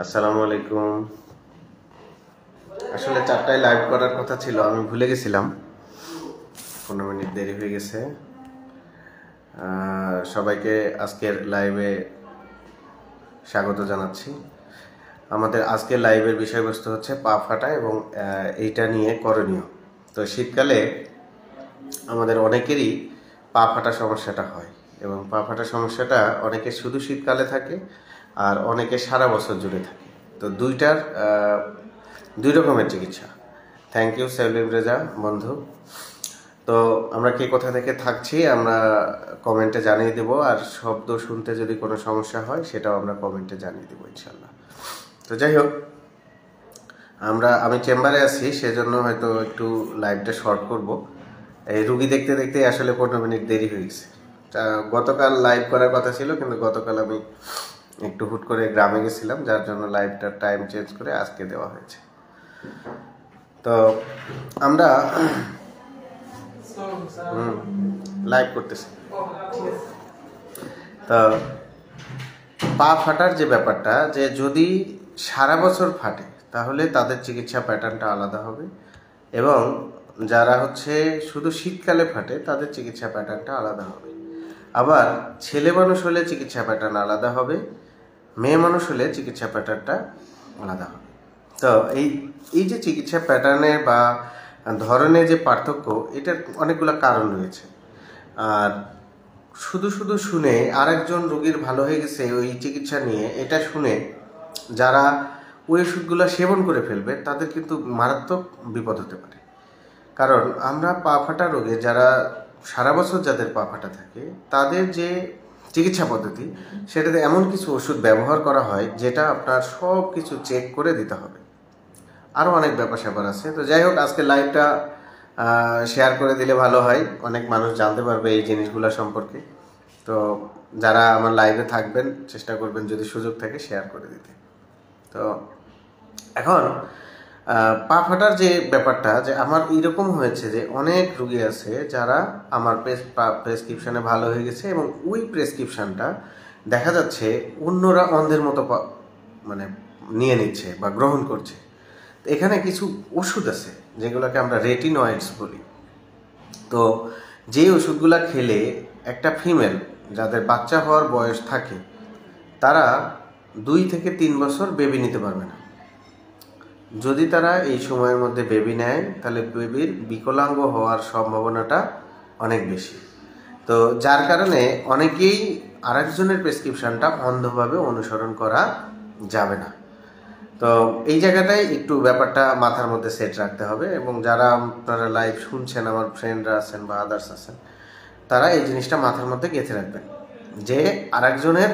আসসালামু আলাইকুম। আসলে 4টায় লাইভ করার কথা ছিল, আমি ভুলে গেছিলাম। 15 মিনিট দেরি হয়ে গেছে। সবাইকে আজকের লাইভে স্বাগত জানাচ্ছি। আমাদের আজকের লাইভের বিষয়বস্তু হচ্ছে পা ফাটা এবং এইটা নিয়ে করণীয়। তো শীতকালে আমাদের অনেকেরই পা ফাটা সমস্যাটা হয় এবং পা ফাটা সমস্যাটা অনেকে শুধু শীতকালে থাকে আর অনেকে সারা বছর জুড়ে থাকে। তো দুই রকমের চিকিৎসা। থ্যাংক ইউ সেলিম রেজা বন্ধু। তো আমরা কে কোথা থেকে থাকছি আমরা কমেন্টে জানিয়ে দেব, আর শব্দ শুনতে যদি কোনো সমস্যা হয় সেটাও আমরা কমেন্টে জানিয়ে দেবো ইনশাল্লাহ। তো যাই হোক, আমি চেম্বারে আছি, সেজন্য হয়তো একটু লাইভটা শর্ট করব। এই রুগী দেখতে দেখতে আসলে 15 মিনিট দেরি হয়ে গেছে। গতকাল লাইভ করার কথা ছিল, কিন্তু গতকাল আমি একটু হুট করে গ্রামে গেছিলাম, যার জন্য লাইভটার টাইম চেঞ্জ করে আজকে দেওয়া হয়েছে। তো আমরা লাইভ করতেছি। তো পা ফাটার যে ব্যাপারটা, যে যদি সারা বছর ফাটে তাহলে তাদের চিকিৎসা প্যাটার্নটা আলাদা হবে, এবং যারা শুধু শীতকালে ফাটে তাদের চিকিৎসা প্যাটার্নটা আলাদা হবে। আবার ছেলে মানুষ হলে চিকিৎসা প্যাটার্ন আলাদা হবে, মেয়ে মানুষ হলে চিকিৎসা প্যাটার্নটা আলাদা হবে। তো এই যে চিকিৎসা প্যাটার্নের বা ধরনের যে পার্থক্য, এটার অনেকগুলো কারণ রয়েছে। আর শুধু শুনে আরেকজন রোগীর ভালো হয়ে গেছে ওই চিকিৎসা নিয়ে, এটা শুনে যারা ওই ওষুধগুলো সেবন করে ফেলবে তাদের কিন্তু মারাত্মক বিপদ হতে পারে। কারণ আমরা পা ফাটা রোগে যারা সারা বছর যাদের পা ফাটা থাকে তাদের যে চিকিৎসা পদ্ধতি, সেটাতে এমন কিছু ওষুধ ব্যবহার করা হয় যেটা আপনার সব কিছু চেক করে দিতে হবে। আরও অনেক ব্যাপার স্যাপার আছে। তো যাই হোক, আজকে লাইভটা শেয়ার করে দিলে ভালো হয়, অনেক মানুষ জানতে পারবে এই জিনিসগুলো সম্পর্কে। তো যারা আমার লাইভে থাকবেন চেষ্টা করবেন যদি সুযোগ থাকে শেয়ার করে দিতে। তো এখন পা ফাটার যে ব্যাপারটা, যে আমার এরকম হয়েছে যে অনেক রুগী আছে যারা আমার প্রেসক্রিপশানে ভালো হয়ে গেছে, এবং ওই প্রেসক্রিপশানটা দেখা যাচ্ছে অন্যরা অন্ধের মতো মানে নিয়ে নিচ্ছে বা গ্রহণ করছে। এখানে কিছু ওষুধ আছে যেগুলোকে আমরা রেটিনয়েডস বলি। তো যে ওষুধগুলো খেলে একটা ফিমেল যাদের বাচ্চা হওয়ার বয়স থাকে তারা 2 থেকে 3 বছর বেবি নিতে পারবে না। যদি তারা এই সময়ের মধ্যে বেবি নেয় তাহলে বেবির বিকলাঙ্গ হওয়ার সম্ভাবনাটা অনেক বেশি। তো যার কারণে অনেকেই আরেকজনের প্রেসক্রিপশনটা অন্ধভাবে অনুসরণ করা যাবে না। তো এই জায়গাটায় একটু ব্যাপারটা মাথার মধ্যে সেট রাখতে হবে, এবং যারা আপনারা লাইভ শুনছেন, আমার ফ্রেন্ডরা আছেন বা আদার্স আছেন, তারা এই জিনিসটা মাথার মধ্যে গেঁথে রাখবেন যে আরেকজনের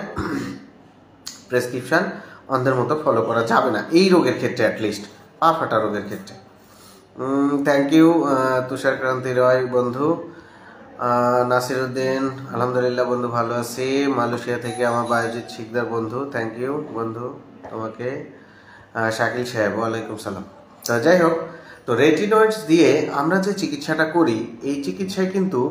প্রেসক্রিপশন অন্ধের মতো ফলো করা যাবে না এই রোগের ক্ষেত্রে, অ্যাটলিস্ট পা ফাটা রোগের ক্ষেত্রে। থ্যাংক ইউ তুষার ক্রান্তি রয় বন্ধু। নাসিরউদ্দিন আলহামদুলিল্লাহ বন্ধু, ভালো আছি। মালয়েশিয়া থেকে আমার বায়োজিৎ শিকদার বন্ধু, থ্যাংক ইউ বন্ধু তোমাকে। শাকিল সাহেব ওয়ালাইকুম সালাম। তো যাই হোক, তো রেটিনয়েডস দিয়ে আমরা যে চিকিৎসাটা করি, এই চিকিৎসায় কিন্তু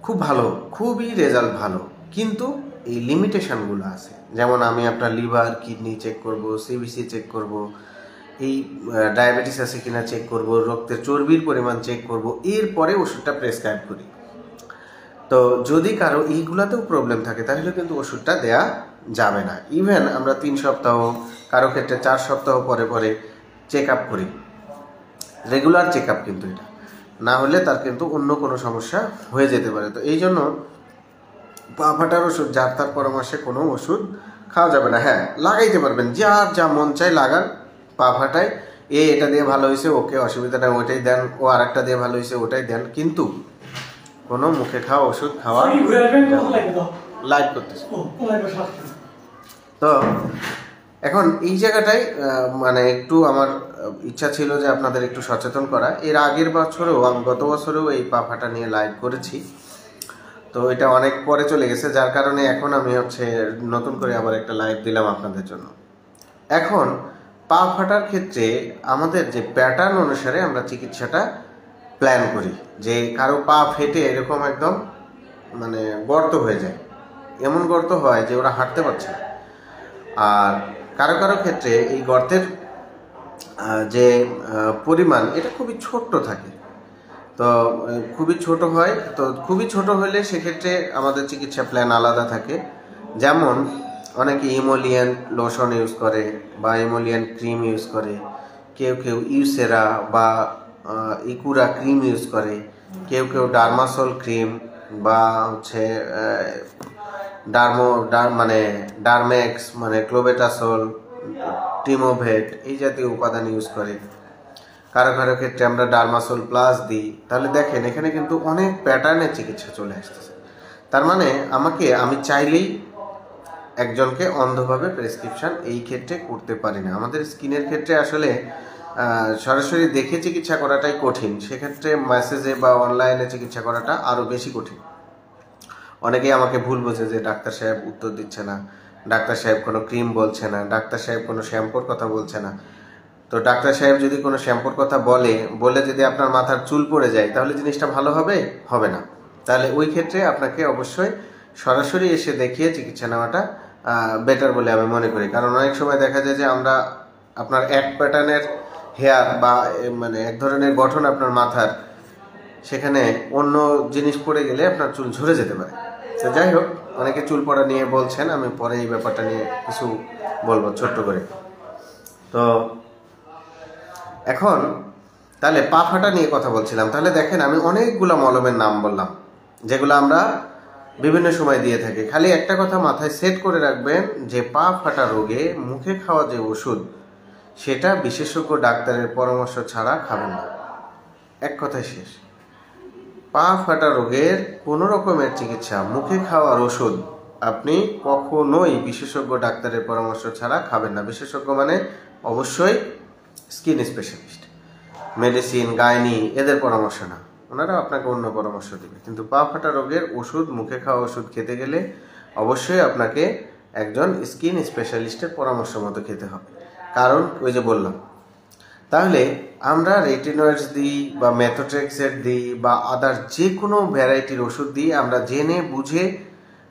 খুব ভালো, খুবই রেজাল্ট ভালো, কিন্তু এই লিমিটেশনগুলো আছে। যেমন আমি আপনার লিভার কিডনি চেক করব, সিবিসি চেক করব, এই ডায়াবেটিস আছে কিনা চেক করব, রক্তের চর্বির পরিমাণ চেক করব, এরপরে ওষুধটা প্রেসক্রাইব করি। তো যদি কারো এইগুলাতেও প্রবলেম থাকে তাহলে কিন্তু ওষুধটা দেয়া যাবে না। ইভেন আমরা 3 সপ্তাহ, কারো ক্ষেত্রে 4 সপ্তাহ পরে পরে চেক আপ করি, রেগুলার চেক আপ, কিন্তু এটা না হলে তার কিন্তু অন্য কোনো সমস্যা হয়ে যেতে পারে। তো এই জন্য পা ফাটার ওষুধ যার তার পরামর্শে কোনো ওষুধ খাওয়া যাবে না। হ্যাঁ, লাগাইতে পারবেন, যার যা মন চাই লাগান। পা ফাটায় এটা দিয়ে ভালো হয়েছে, ওকে, অসুবিধা নেই, ওইটাই দেন। ও আরেকটা দিয়ে ভালো হয়েছে, ওটাই দেন, কিন্তু কোনো মুখে খাওয়া ওষুধ খাওয়া লাইভ করতেছে। তো এখন এই জায়গাটাই মানে একটু আমার ইচ্ছা ছিল যে আপনাদের একটু সচেতন করা। এর আগের বছরেও, আমি গত বছরেও এই পা ফাটা নিয়ে লাইভ করেছি, তো এটা অনেক পরে চলে গেছে, যার কারণে এখন আমি নতুন করে আবার একটা লাইভ দিলাম আপনাদের জন্য। এখন পা ফাটার ক্ষেত্রে আমাদের যে প্যাটার্ন অনুসারে আমরা চিকিৎসাটা প্ল্যান করি, যে কারো পা ফেটে এরকম একদম মানে গর্ত হয়ে যায়, এমন গর্ত হয় যে ওরা হাঁটতে পারছে না। আর কারো কারো ক্ষেত্রে এই গর্তের যে পরিমাণ এটা খুবই ছোট্ট থাকে। তো খুবই ছোট হয়, তো খুবই ছোট হলে সেক্ষেত্রে আমাদের চিকিৎসা প্ল্যান আলাদা থাকে। যেমন অনেকে ইমোলিয়ান লোশন ইউজ করে বা ইমোলিয়ান ক্রিম ইউজ করে, কেউ কেউ ইউসেরা বা ইকুরা ক্রিম ইউজ করে, কেউ কেউ ডার্মাসল ক্রিম বা হচ্ছে মানে ডার্মেক্স মানে ক্লোবেটাসল, টিমোভেট এই জাতীয় উপাদান ইউজ করে। কারো কারো ক্ষেত্রে আমরা ডার্মাসোল প্লাস দিই। তাহলে দেখেন এখানে কিন্তু অনেক প্যাটার্নের চিকিৎসা চলে আসতেছে। তার মানে আমি চাইলেই একজনকে অন্ধভাবে প্রেসক্রিপশন এই ক্ষেত্রে করতে পারি না। আমাদের স্কিনের ক্ষেত্রে আসলে সরাসরি দেখে চিকিৎসা করাটাই কঠিন, সেক্ষেত্রে মেসেজে বা অনলাইনে চিকিৎসা করাটা আরও বেশি কঠিন। অনেকেই আমাকে ভুল বোঝে যে ডাক্তার সাহেব উত্তর দিচ্ছে না, ডাক্তার সাহেব কোনো ক্রিম বলছে না, ডাক্তার সাহেব কোনো শ্যাম্পুর কথা বলছে না। তো ডাক্তার সাহেব যদি কোনো শ্যাম্পুর কথা বলে যদি আপনার মাথার চুল পড়ে যায় তাহলে জিনিসটা ভালো হবে না। তাহলে ওই ক্ষেত্রে আপনাকে অবশ্যই সরাসরি এসে দেখিয়ে চিকিৎসা নেওয়াটা বেটার বলে আমি মনে করি। কারণ অনেক সময় দেখা যায় যে আমরা আপনার এক প্যাটার্নের হেয়ার বা মানে এক ধরনের গঠন আপনার মাথার, সেখানে অন্য জিনিস পড়ে গেলে আপনার চুল ঝরে যেতে পারে। তো যাই হোক, অনেকে চুল পড়া নিয়ে বলছেন, আমি পরে এই ব্যাপারটা নিয়ে কিছু বলবো ছোট্ট করে। তো এখন তাহলে পা ফাটা নিয়ে কথা বলছিলাম। তাহলে দেখেন আমি অনেকগুলো মলমের নাম বললাম যেগুলো আমরা বিভিন্ন সময় দিয়ে থাকি। খালি একটা কথা মাথায় সেট করে রাখবেন যে পা ফাটা রোগে মুখে খাওয়া যে ওষুধ সেটা বিশেষজ্ঞ ডাক্তারের পরামর্শ ছাড়া খাবেন না। এক কথায় শেষ। পা ফাটা রোগের কোনো রকমের চিকিৎসা, মুখে খাওয়ার ওষুধ আপনি কখনোই বিশেষজ্ঞ ডাক্তারের পরামর্শ ছাড়া খাবেন না। বিশেষজ্ঞ মানে অবশ্যই স্কিন স্পেশালিস্ট, মেডিসিন, গাইনি এদের পরামর্শ না, ওনারা আপনাকে অন্য পরামর্শ দেবে। কিন্তু পা ফাটা রোগের ওষুধ, মুখে খাওয়া ওষুধ খেতে গেলে অবশ্যই আপনাকে একজন স্কিন স্পেশালিস্টের পরামর্শ মতো খেতে হবে। কারণ ওই যে বললাম, তাহলে আমরা রেটিনয়েডস দিই বা মেথোট্রেক্সেট দিই বা আদার যে কোনো ভ্যারাইটির ওষুধ দিই, আমরা জেনে বুঝে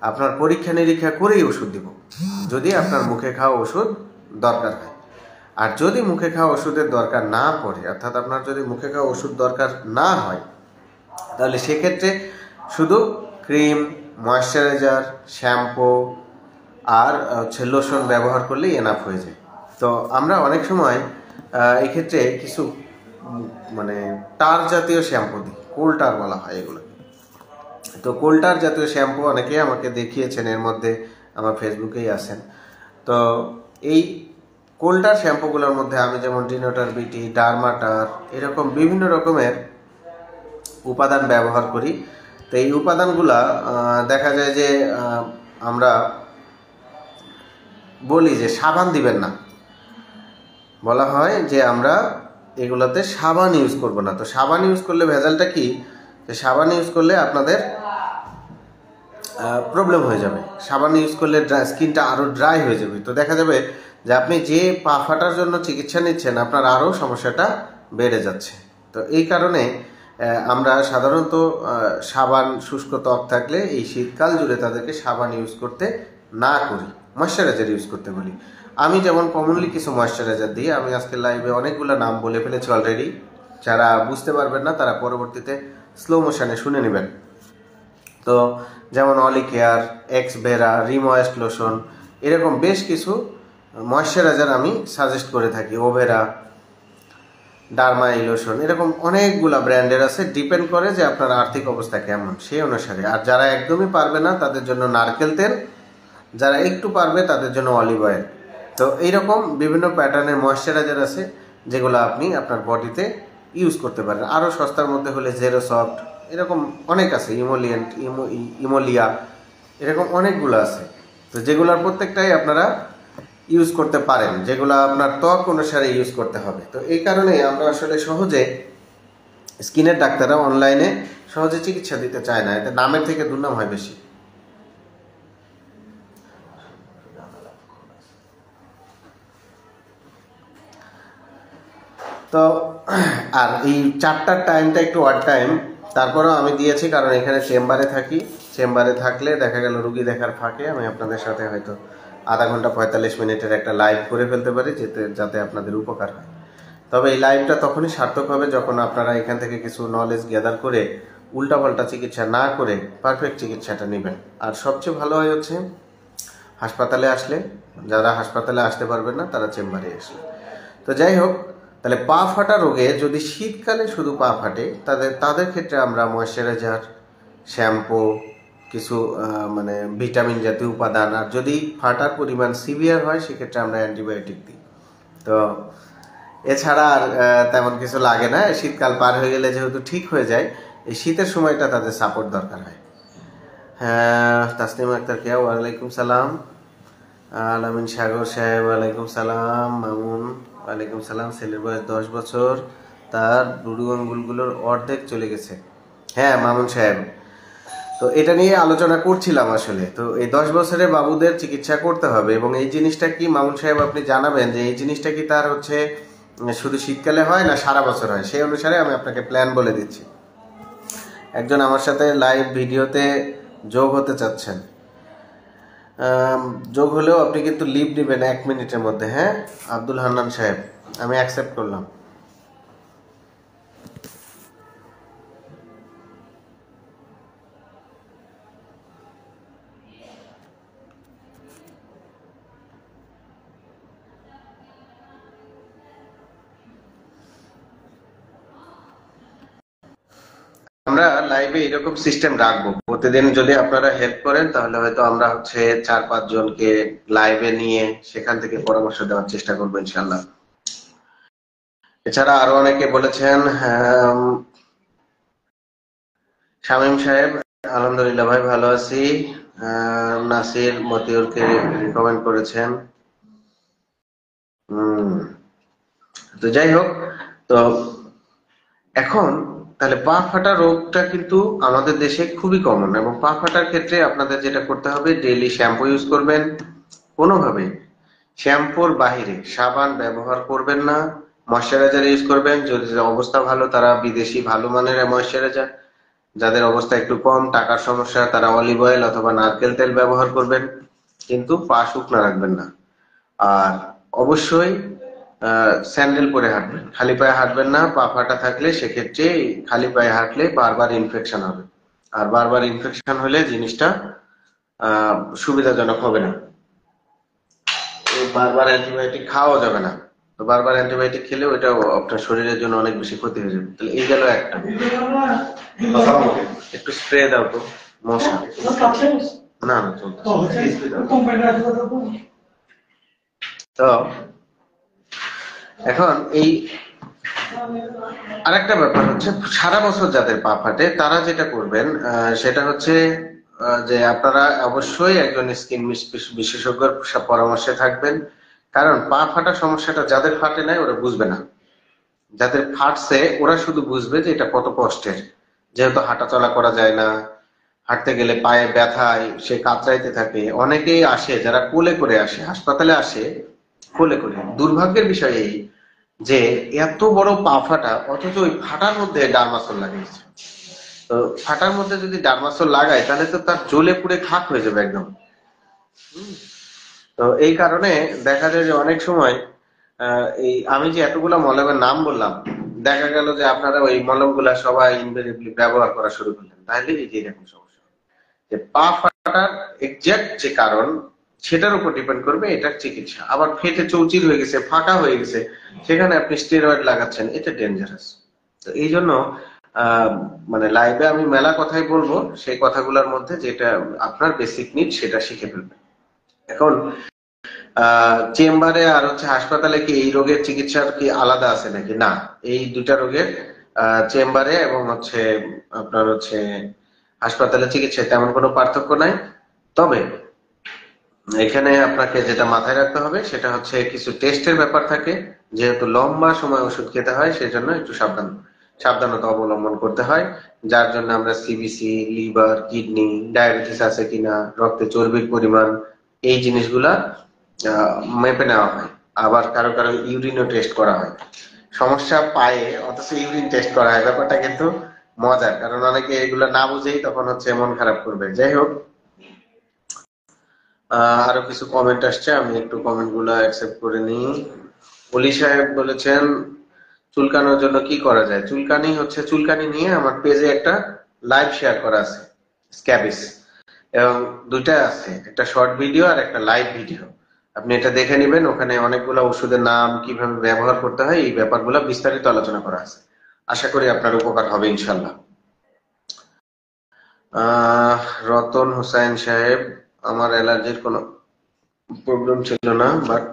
আপনার পরীক্ষা নিরীক্ষা করেই ওষুধ দিব যদি আপনার মুখে খাওয়া ওষুধ দরকার হয়। আর যদি মুখে খাওয়া ওষুধের দরকার না পড়ে, অর্থাৎ আপনার যদি মুখে খাওয়া ওষুধ দরকার না হয়, তাহলে সেক্ষেত্রে শুধু ক্রিম, ময়েশ্চারাইজার, শ্যাম্পু আর হচ্ছে লোশন ব্যবহার করলেই এনাফ হয়ে যায়। তো আমরা অনেক সময় এক্ষেত্রে কিছু মানে টার জাতীয় শ্যাম্পু দিই, কোলটার বলা হয় এগুলো। তো কোলটার জাতীয় শ্যাম্পু অনেকেই আমাকে দেখিয়েছেন, এর মধ্যে আমার ফেসবুকেই আছেন। তো এই কোলটার শ্যাম্পুগুলোর মধ্যে আমি যেমন ডিনোটার বিটি, ডার্মাটার এরকম বিভিন্ন রকমের উপাদান ব্যবহার করি। তো এই উপাদানগুলা দেখা যায় যে আমরা বলি যে সাবান দিবেন না, বলা হয় যে আমরা এগুলোতে সাবান ইউজ করব না। তো সাবান ইউজ করলে ভেজালটা কি, যে সাবান ইউজ করলে আপনাদের প্রবলেম হয়ে যাবে। সাবান ইউজ করলে স্কিনটা আরও ড্রাই হয়ে যাবে। তো দেখা যাবে যে আপনি যে পা ফাটার জন্য চিকিৎসা নিচ্ছেন আপনার আরও সমস্যাটা বেড়ে যাচ্ছে। তো এই কারণে আমরা সাধারণত সাবান, শুষ্ক ত্বক থাকলে এই শীতকাল জুড়ে তাদেরকে সাবান ইউজ করতে না করি, ময়েশ্চারাইজার ইউজ করতে বলি। আমি যেমন কমনলি কিছু ময়েশ্চারাইজার দিই, আমি আজকে লাইভে অনেকগুলো নাম বলে ফেলেছি অলরেডি। যারা বুঝতে পারবেন না তারা পরবর্তীতে স্লো মোশনে শুনে নেবেন। তো যেমন অলিকেয়ার, এক্সভেরা, রিময়েস্ট লোশন এরকম বেশ কিছু ময়েশ্চারাইজার আমি সাজেস্ট করে থাকি। ওভেরা, ডার্মাই লোশন এরকম অনেকগুলা ব্র্যান্ডের আছে, ডিপেন্ড করে যে আপনার আর্থিক অবস্থা কেমন সেই অনুসারে। আর যারা একদমই পারবে না তাদের জন্য নারকেল তেল, যারা একটু পারবে তাদের জন্য অলিভ অয়েল। তো এইরকম বিভিন্ন প্যাটার্নের ময়েশ্চারাইজার আছে যেগুলো আপনি আপনার বডিতে ইউজ করতে পারেন। আরও সস্তার মধ্যে হলে জেরো সফট, এরকম অনেক আছে, ইমোলিয়েন্ট, ইমোলিয়া এরকম অনেকগুলো আছে। তো যেগুলোর প্রত্যেকটাই আপনারা ইউজ করতে পারেন, যেগুলো আপনার ত্বক অনুসারে ইউজ করতে হবে। তো এই কারণে আমরা আসলে সহজে স্কিনের ডাক্তাররা অনলাইনে সহজে চিকিৎসা দিতে চায় না, এতে নামের থেকে দুর্নাম হয় বেশি। তো আর এই 4টার টাইমটা একটু ওয়ার্ড টাইম, তারপরেও আমি দিয়েছি কারণ এখানে চেম্বারে থাকি। চেম্বারে থাকলে দেখা গেল রুগী দেখার ফাঁকে আমি আপনাদের সাথে হয়তো আধা ঘন্টা 45 মিনিটের একটা লাইভ করে ফেলতে পারি, যাতে আপনাদের উপকার হয়। তবে এই লাইভটা তখনই সার্থক হবে যখন আপনারা এখান থেকে কিছু নলেজ গ্যাদার করে উল্টাপাল্টা চিকিৎসা না করে পারফেক্ট চিকিৎসাটা নেবেন। আর সবচেয়ে ভালো হয় হচ্ছে হাসপাতালে আসলে, যারা হাসপাতালে আসতে পারবেন না তারা চেম্বারে আসলে। তো যাই হোক, তাহলে পা ফাটা রোগে যদি শীতকালে শুধু পা ফাটে তাদের ক্ষেত্রে আমরা ময়েশ্চারাইজার, শ্যাম্পু, কিছু মানে ভিটামিন জাতীয় উপাদান, আর যদি ফাটার পরিমাণ সিভিয়ার হয় সেক্ষেত্রে আমরা অ্যান্টিবায়োটিক দিই। তো এছাড়া আর তেমন কিছু লাগে না। শীতকাল পার হয়ে গেলে যেহেতু ঠিক হয়ে যায়, এই শীতের সময়টা তাদের সাপোর্ট দরকার হয়। হ্যাঁ, তাসনিম আক্তার কেয়া, ওয়ালাইকুম সালাম। আলামিন সাগর সাহেব, ওয়ালাইকুম সালাম। মামুন, ওয়ালাইকুম সালাম। ছেলের বয়স 10 বছর, তার বুড়ো আঙ্গুলগুলোর অর্ধেক চলে গেছে। হ্যাঁ মামুন সাহেব, তো এটা নিয়ে আলোচনা করছিলাম আসলে। তো এই 10 বছরের বাবুদের চিকিৎসা করতে হবে, এবং এই জিনিসটা কি মামুন সাহেব আপনি জানাবেন যে এই জিনিসটা কি তার হচ্ছে শুধু শীতকালে হয় না সারা বছর হয়, সেই অনুসারে আমি আপনাকে প্ল্যান বলে দিচ্ছি। একজন আমার সাথে লাইভ ভিডিওতে যোগ হতে চাচ্ছেন, যোগ হলেও আপনি কিন্তু লিভ নেবেন 1 মিনিটের মধ্যে। হ্যাঁ আব্দুল হান্নান সাহেব, আমি অ্যাকসেপ্ট করলাম। আমরা লাইভে এরকম সিস্টেম রাখবো, প্রতিদিন যদি আপনারা হেল্প করেন তাহলে হয়তো আমরা হচ্ছে 4-5 জনকে লাইভে নিয়ে সেখান থেকে পরামর্শ দেওয়ার চেষ্টা করবো ইনশাল্লাহ। এছাড়া আরো অনেকে বলেছেন, শামীম সাহেব, আলহামদুলিল্লাহ ভাই ভালো আছি। নাসির মতিউরকে রিকমেন্ড করেছেন। তো যাই হোক, তো এখন তাহলে পা ফাটা রোগটা কিন্তু আমাদের দেশে খুবই কমন, এবং পা ফাটার ক্ষেত্রে আপনাদের যেটা করতে হবে, ডেইলি শ্যাম্পু ইউজ করবেন। কোনোভাবে শ্যাম্পুর বাহিরে সাবান ব্যবহার করবেন না। ময়শ্চারাইজার ইউজ করবেন, যদি অবস্থা ভালো তারা বিদেশি ভালো মানের ময়শ্চারাইজার, যাদের অবস্থা একটু কম, টাকার সমস্যা, তারা অলিভ অয়েল অথবা নারকেল তেল ব্যবহার করবেন, কিন্তু পা শুকনা রাখবেন না। আর অবশ্যই স্যান্ডেল পরে হাঁটবেন, খালি পায়ে হাঁটবেন না। পা ফাটা থাকলে সেক্ষেত্রে খালি পায়ে হাঁটলে বারবার ইনফেকশন হবে, আর বারবার ইনফেকশন হলে জিনিসটা সুবিধাজনক হবে না। বারবার অ্যান্টিবায়োটিক খাওয়া যাবে না, তো বারবার অ্যান্টিবায়োটিক খেলে ওইটা আপনার শরীরের জন্য অনেক বেশি ক্ষতি হয়ে যাবে। তাহলে এই গেল একটা। একটু স্প্রে দাও তো মশা। না না তো এখন এই আরেকটা ব্যাপার হচ্ছে, সারা বছর যাদের পা ফাটে তারা যেটা করবেন সেটা হচ্ছে যে আপনারা অবশ্যই একজন স্কিন বিশেষজ্ঞের পরামর্শে থাকবেন। কারণ পা ফাটা সমস্যাটা যাদের ফাটে নাই ওরা বুঝবে না, যাদের ফাটছে ওরা শুধু বুঝবে যে এটা কত কষ্টের। যেহেতু হাঁটা চলা করা যায় না, হাঁটতে গেলে পায়ে ব্যথায় সে কাতরাইতে থাকে। অনেকেই আসে যারা কোলে করে আসে, হাসপাতালে আসে কোলে করে। দুর্ভাগ্যের বিষয় এই যে এত বড় পা ফাটা, অথচ ওই ফাটার মধ্যে ডার্মাসল লাগিয়েছে। তো ফাটার মধ্যে যদি ডার্মাসল লাগায় তাহলে তো তার জ্বলে পুড়ে খাক হয়ে যাবে একদম। তো এই কারণে দেখা যায় যে অনেক সময় এই আমি যে এতগুলা মলমের নাম বললাম, দেখা গেল যে আপনারা ওই মলমগুলা সবাই ইনভেরিয়েবলি ব্যবহার করা শুরু করলেন, তাহলে এই যে এরকম সমস্যা। যে পা ফাটার এক্সাক্ট যে কারণ সেটার উপর ডিপেন্ড করবে এটার চিকিৎসা। আবার ফেটে চৌচির হয়ে গেছে, ফাঁকা হয়ে গেছে, সেখানে আপনি স্টেরয়েড লাগাচ্ছেন, এটা ডেঞ্জারাস। তো এই জন্য মানে লাইভে আমি মেলা কথাই বলবো, সেই কথাগুলোর মধ্যে যেটা আপনার বেসিক নিড সেটা শিখে ফেলবেন। এখন চেম্বারে আর হচ্ছে হাসপাতালে কি এই রোগের চিকিৎসার কি আলাদা আছে নাকি? না, এই দুটা রোগের চেম্বারে এবং হচ্ছে আপনার হচ্ছে হাসপাতালে চিকিৎসায় তেমন কোনো পার্থক্য নাই। তবে এখানে আপনাকে যেটা মাথায় রাখতে হবে সেটা হচ্ছে কিছু টেস্টের ব্যাপার থাকে। যেহেতু লম্বা সময় ওষুধ খেতে হয়, সেজন্য একটু সাবধানতা অবলম্বন করতে হয়। যার জন্য আমরা সিবিসি, লিভার, কিডনি, ডায়াবেটিস আছে কিনা, রক্তে চর্বির পরিমাণ, এই জিনিসগুলা মেপে নেওয়া হয়। আবার কারো কারো ইউরিনও টেস্ট করা হয়। সমস্যা পায়ে অথচ ইউরিন টেস্ট করা হয়, ব্যাপারটা কিন্তু মজার। কারণ অনেকে এগুলো না বুঝেই তখন হচ্ছে মন খারাপ করবে। যাই হোক, আরো কিছু কমেন্ট আসছে, আমি একটু কমেন্ট গুলো অ্যাকসেপ্ট করে নিই। অলি সাহেব বলেছেন চুলকানোর জন্য কি করা যায়। চুলকানি হচ্ছে, চুলকানি নিয়ে আমার পেজে একটা লাইভ শেয়ার করা আছে, স্ক্যাবিস, এবং দুইটা আছে, একটা শর্ট ভিডিও আর একটা লাইভ ভিডিও। আপনি এটা দেখে নেবেন, ওখানে অনেকগুলো ওষুধের নাম, কিভাবে ব্যবহার করতে হয়, এই ব্যাপারগুলো বিস্তারিত আলোচনা করা আছে। আশা করি আপনার উপকার হবে ইনশাল্লাহ। আহ রতন হোসাইন সাহেব, আমার অ্যালার্জির কোনো প্রবলেম ছিল না, বাট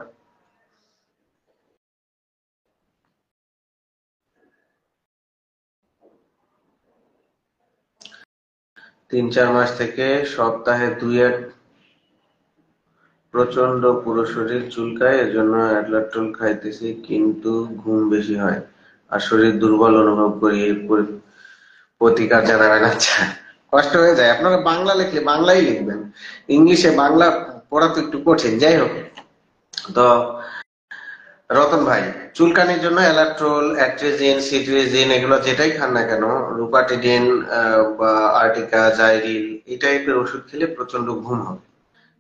3-4 মাস থেকে সপ্তাহে 2-1 প্রচন্ড পুরো শরীর চুলকায়, এজন্য অ্যাডলাটল খাইতেছি, কিন্তু ঘুম বেশি হয় আর শরীর দুর্বল অনুভব করি। এর প্রতিকার জানাবেন। আচ্ছা, কষ্ট হয়ে যায়। আপনারা বাংলা লিখলে বাংলাই লিখবেন, ইংলিশে বাংলা পড়া তো একটু কঠিন। যাই হোক, তো রতন ভাই, চুলকানির জন্য অ্যালাট্রোল, অ্যাট্রেজিন, সিট্রেজিন, এগুলো যেটাই খান না কেন, রুপাটিডিন বা আর্টিকা, জাইরিল, এই টাইপের ওষুধ খেলে প্রচন্ড ঘুম হবে।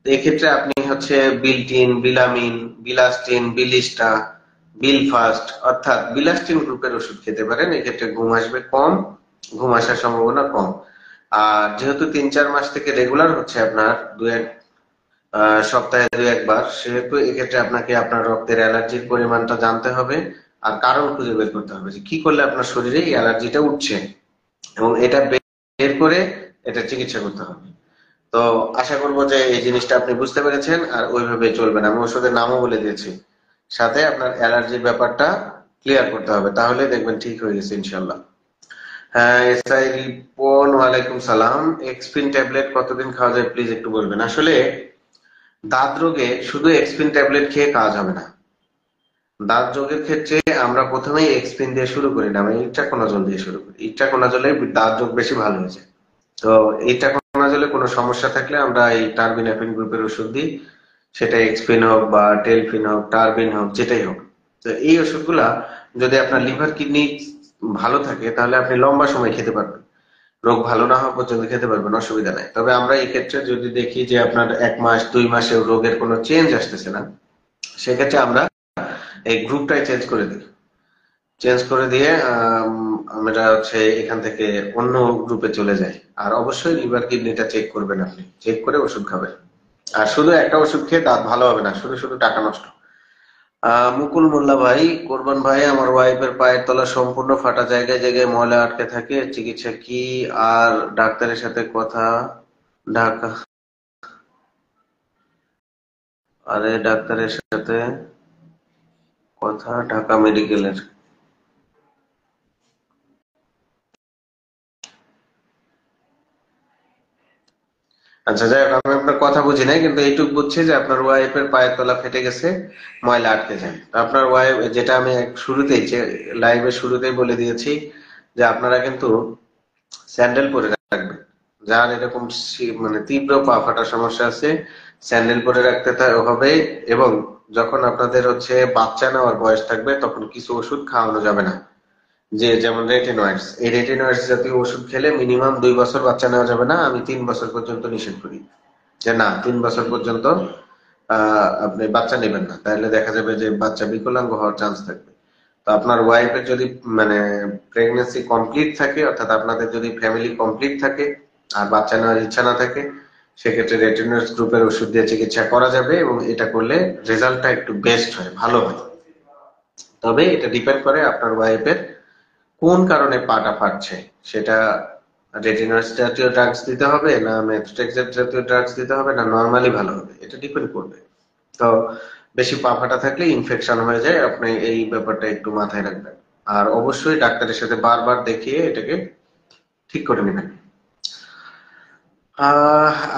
তো এক্ষেত্রে আপনি হচ্ছে বিলটিন, বিলামিন, বিলাস্টিন, বিলিস্টা, বিলফাস্ট অর্থাৎ বিলাস্টিন গ্রুপের ওষুধ খেতে পারেন। এক্ষেত্রে ঘুম আসবে কম, ঘুম আসার সম্ভাবনা কম। আর যেহেতু 3-4 মাস থেকে রেগুলার হচ্ছে আপনার সপ্তাহে 2-1 বার, সেহেতু এক্ষেত্রে আপনাকে আপনার রক্তের অ্যালার্জির পরিমাণটা জানতে হবে আর কারণ খুঁজে বের করতে হবে যে কি করলে আপনার শরীরে এই অ্যালার্জিটা উঠছে, এবং এটা বের করে এটা চিকিৎসা করতে হবে। তো আশা করবো যে এই জিনিসটা আপনি বুঝতে পেরেছেন আর ওইভাবে চলবেন। আমি ওষুধের নামও বলে দিয়েছি, সাথে আপনার অ্যালার্জির ব্যাপারটা ক্লিয়ার করতে হবে, তাহলে দেখবেন ঠিক হয়ে গেছে ইনশাল্লাহ। হ্যাঁ, এসআই রিপন, ওয়ালাইকুম সালাম। এক্সপিন ট্যাবলেট কতদিন খাওয়া যায় প্লিজ একটু বলবেন। আসলে দাঁত রোগে শুধু এক্সপিন ট্যাবলেট খেয়ে কাজ হবে না। দাঁত রোগের ক্ষেত্রে আমরা প্রথমেই এক্সপিন দিয়ে শুরু করি না, আমরা ইট্রাকোনাজল দিয়ে শুরু করি। ইট্রাকোনাজলে দাঁত রোগ বেশি ভালো হয়ে যায়। তো ইট্রাকোনাজলে কোনো সমস্যা থাকলে আমরা এই টার্বিনাফিন গ্রুপের ওষুধ দিই, সেটা এক্সপিন হোক বা টেলফিন হোক, টার্বিন হোক, যেটাই হোক। তো এই ওষুধগুলা যদি আপনার লিভার কিডনি ভালো থাকে তাহলে আপনি লম্বা সময় খেতে পারবেন, রোগ ভালো না হওয়া পর্যন্ত খেতে পারবেন, অসুবিধা নাই। তবে আমরা এই ক্ষেত্রে যদি দেখি যে আপনার 1 মাস 2 মাসে রোগের কোনো চেঞ্জ আসতেছে না, সেক্ষেত্রে আমরা এই গ্রুপটাই চেঞ্জ করে দিই। চেঞ্জ করে দিয়ে আমরা হচ্ছে এখান থেকে অন্য গ্রুপে চলে যাই। আর অবশ্যই লিভার কিডনিটা চেক করবেন, আপনি চেক করে ওষুধ খাবেন। আর শুধু একটা ওষুধ খেয়ে দাঁত ভালো হবে না, শুধু শুধু টাকা নষ্ট। মুকুল মোল্লা ভাই, কোরবান ভাই, আমার ওয়াইফের পায়ের তলা সম্পূর্ণ ফাটা, জায়গায় জায়গায় ময়লা আটকে থাকে, চিকিৎসা কি? আর ডাক্তারের সাথে কথা, ঢাকা, আরে ডাক্তারের সাথে কথা ঢাকা মেডিকেলের। আচ্ছা, যাই হোক, আমি আপনার কথা বুঝি নাই, কিন্তু এইটুকু বুঝছি যে আপনার ওয়াইফের পায়ের তলা ফেটে গেছে, ময়লা আটকে যায়। তো আপনার ওয়াইফ, যেটা আমি শুরুতেই লাইভের শুরুতেই বলে দিয়েছি, যে আপনারা কিন্তু স্যান্ডেল পরে রাখবেন। যার এরকম মানে তীব্র পা ফাটার সমস্যা আছে, স্যান্ডেল পরে রাখতে হবে। এবং যখন আপনাদের হচ্ছে বাচ্চা নেওয়ার বয়স থাকবে, তখন কিছু ওষুধ খাওয়ানো যাবে না। যে যেমন রেটিনয়েডস, এই রেটিনয়েডস জাতীয় ওষুধ খেলে মিনিমাম 2 বছর বাচ্চা নেওয়া যাবে না। আমি 3 বছর পর্যন্ত নিষেধ করি, যে না, 3 বছর পর্যন্ত আপনি বাচ্চা নেবেন না, তাহলে দেখা যাবে যে বাচ্চা বিকলাঙ্গ হওয়ার চান্স থাকবে। তো আপনার ওয়াইফের যদি মানে প্রেগনেন্সি কমপ্লিট থাকে, অর্থাৎ আপনাদের যদি ফ্যামিলি কমপ্লিট থাকে আর বাচ্চা নেওয়ার ইচ্ছা না থাকে, সেক্ষেত্রে রেটিনয়েডস গ্রুপের ওষুধ দিয়ে চিকিৎসা করা যাবে, এবং এটা করলে রেজাল্টটা একটু বেস্ট হয়, ভালো হয়। তবে এটা ডিপেন্ড করে আপনার ওয়াইফের কোন কারণে পাটা ফাটছে, সেটা রেটিনয়েডস জাতীয় ড্রাগস দিতে হবে না মেথোট্রেক্সেট জাতীয় ড্রাগস দিতে হবে না নরমালি ভালো হবে, এটা ডিপেন্ড করবে। তো বেশি পা ফাটা থাকলে ইনফেকশন হয়ে যায়, আপনি এই ব্যাপারটা একটু মাথায় রাখবেন। আর অবশ্যই ডাক্তারের সাথে বারবার দেখিয়ে এটাকে ঠিক করে নেবেন।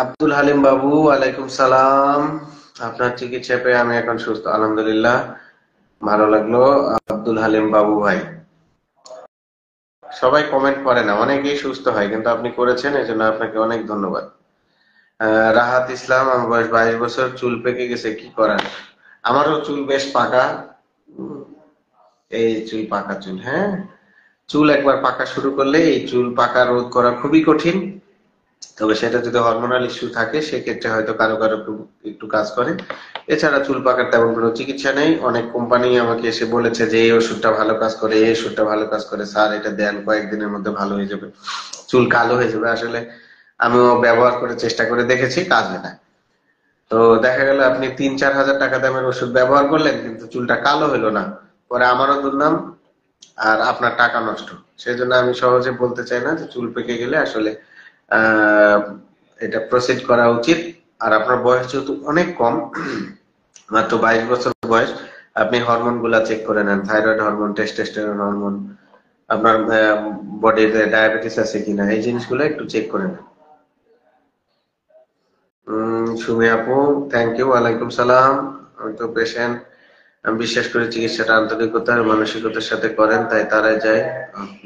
আব্দুল হালিম বাবু, ওয়ালাইকুম সালাম। আপনার চিকিৎসা পেয়ে আমি এখন সুস্থ, আলহামদুলিল্লাহ। ভালো লাগলো আব্দুল হালিম বাবু ভাই। সবাই কমেন্ট করে না, অনেকেই সুস্থ হয়, কিন্তু আপনি করেছেন, এই জন্য আপনাকে অনেক ধন্যবাদ। রাহাত ইসলাম, আমার বয়স 22 বছর, চুল পেকে গেছে, কি করার? আমারও চুল বেশ পাকা। উম, এই চুল পাকা চুল, হ্যাঁ। চুল একবার পাকা শুরু করলে এই চুল পাকা রোধ করা খুবই কঠিন। তবে সেটা যদি হরমোনাল ইস্যু থাকে সেক্ষেত্রে হয়তো কারো কারো একটু কাজ করে। এছাড়া চুল পাকার তেমন কোনো চিকিৎসা নেই। অনেক কোম্পানি আমাকে এসে বলেছে যে এই ওষুধটা ভালো কাজ করে, এই ওষুধটা ভালো কাজ করে, স্যার এটা দেন, কয়েকদিনের মধ্যে ভালো হয়ে যাবে, চুল কালো হয়ে যাবে। আসলে আমিও ব্যবহার করে চেষ্টা করে দেখেছি, কাজ হয় না। তো দেখা গেল আপনি 3-4 হাজার টাকা দামের ওষুধ ব্যবহার করলেন কিন্তু চুলটা কালো হলো না, পরে আমারও দুর্নাম আর আপনার টাকা নষ্ট। সেই জন্য আমি সহজে বলতে চাই না যে চুল পেকে গেলে আসলে আহ এটা প্রসিড করা উচিত। আর আপনার বয়স যেহেতু অনেক কম, মাত্র 22 বছর বয়স, আপনি হরমোন গুলা চেক করে নেন, থাইরয়েড হরমোন, টেস্টোস্টেরন হরমোন, আপনার বডিতে ডায়াবেটিস আছে কিনা, এই জিনিসগুলো একটু চেক করে নেন। সুমি আপু, থ্যাংক ইউ। ওয়ালাইকুম সালাম। আমি তো পেশেন্ট, আমি বিশ্বাস করি চিকিৎসাটা আন্তরিকতা আর মানসিকতার সাথে করেন, তাই তারাই যায়।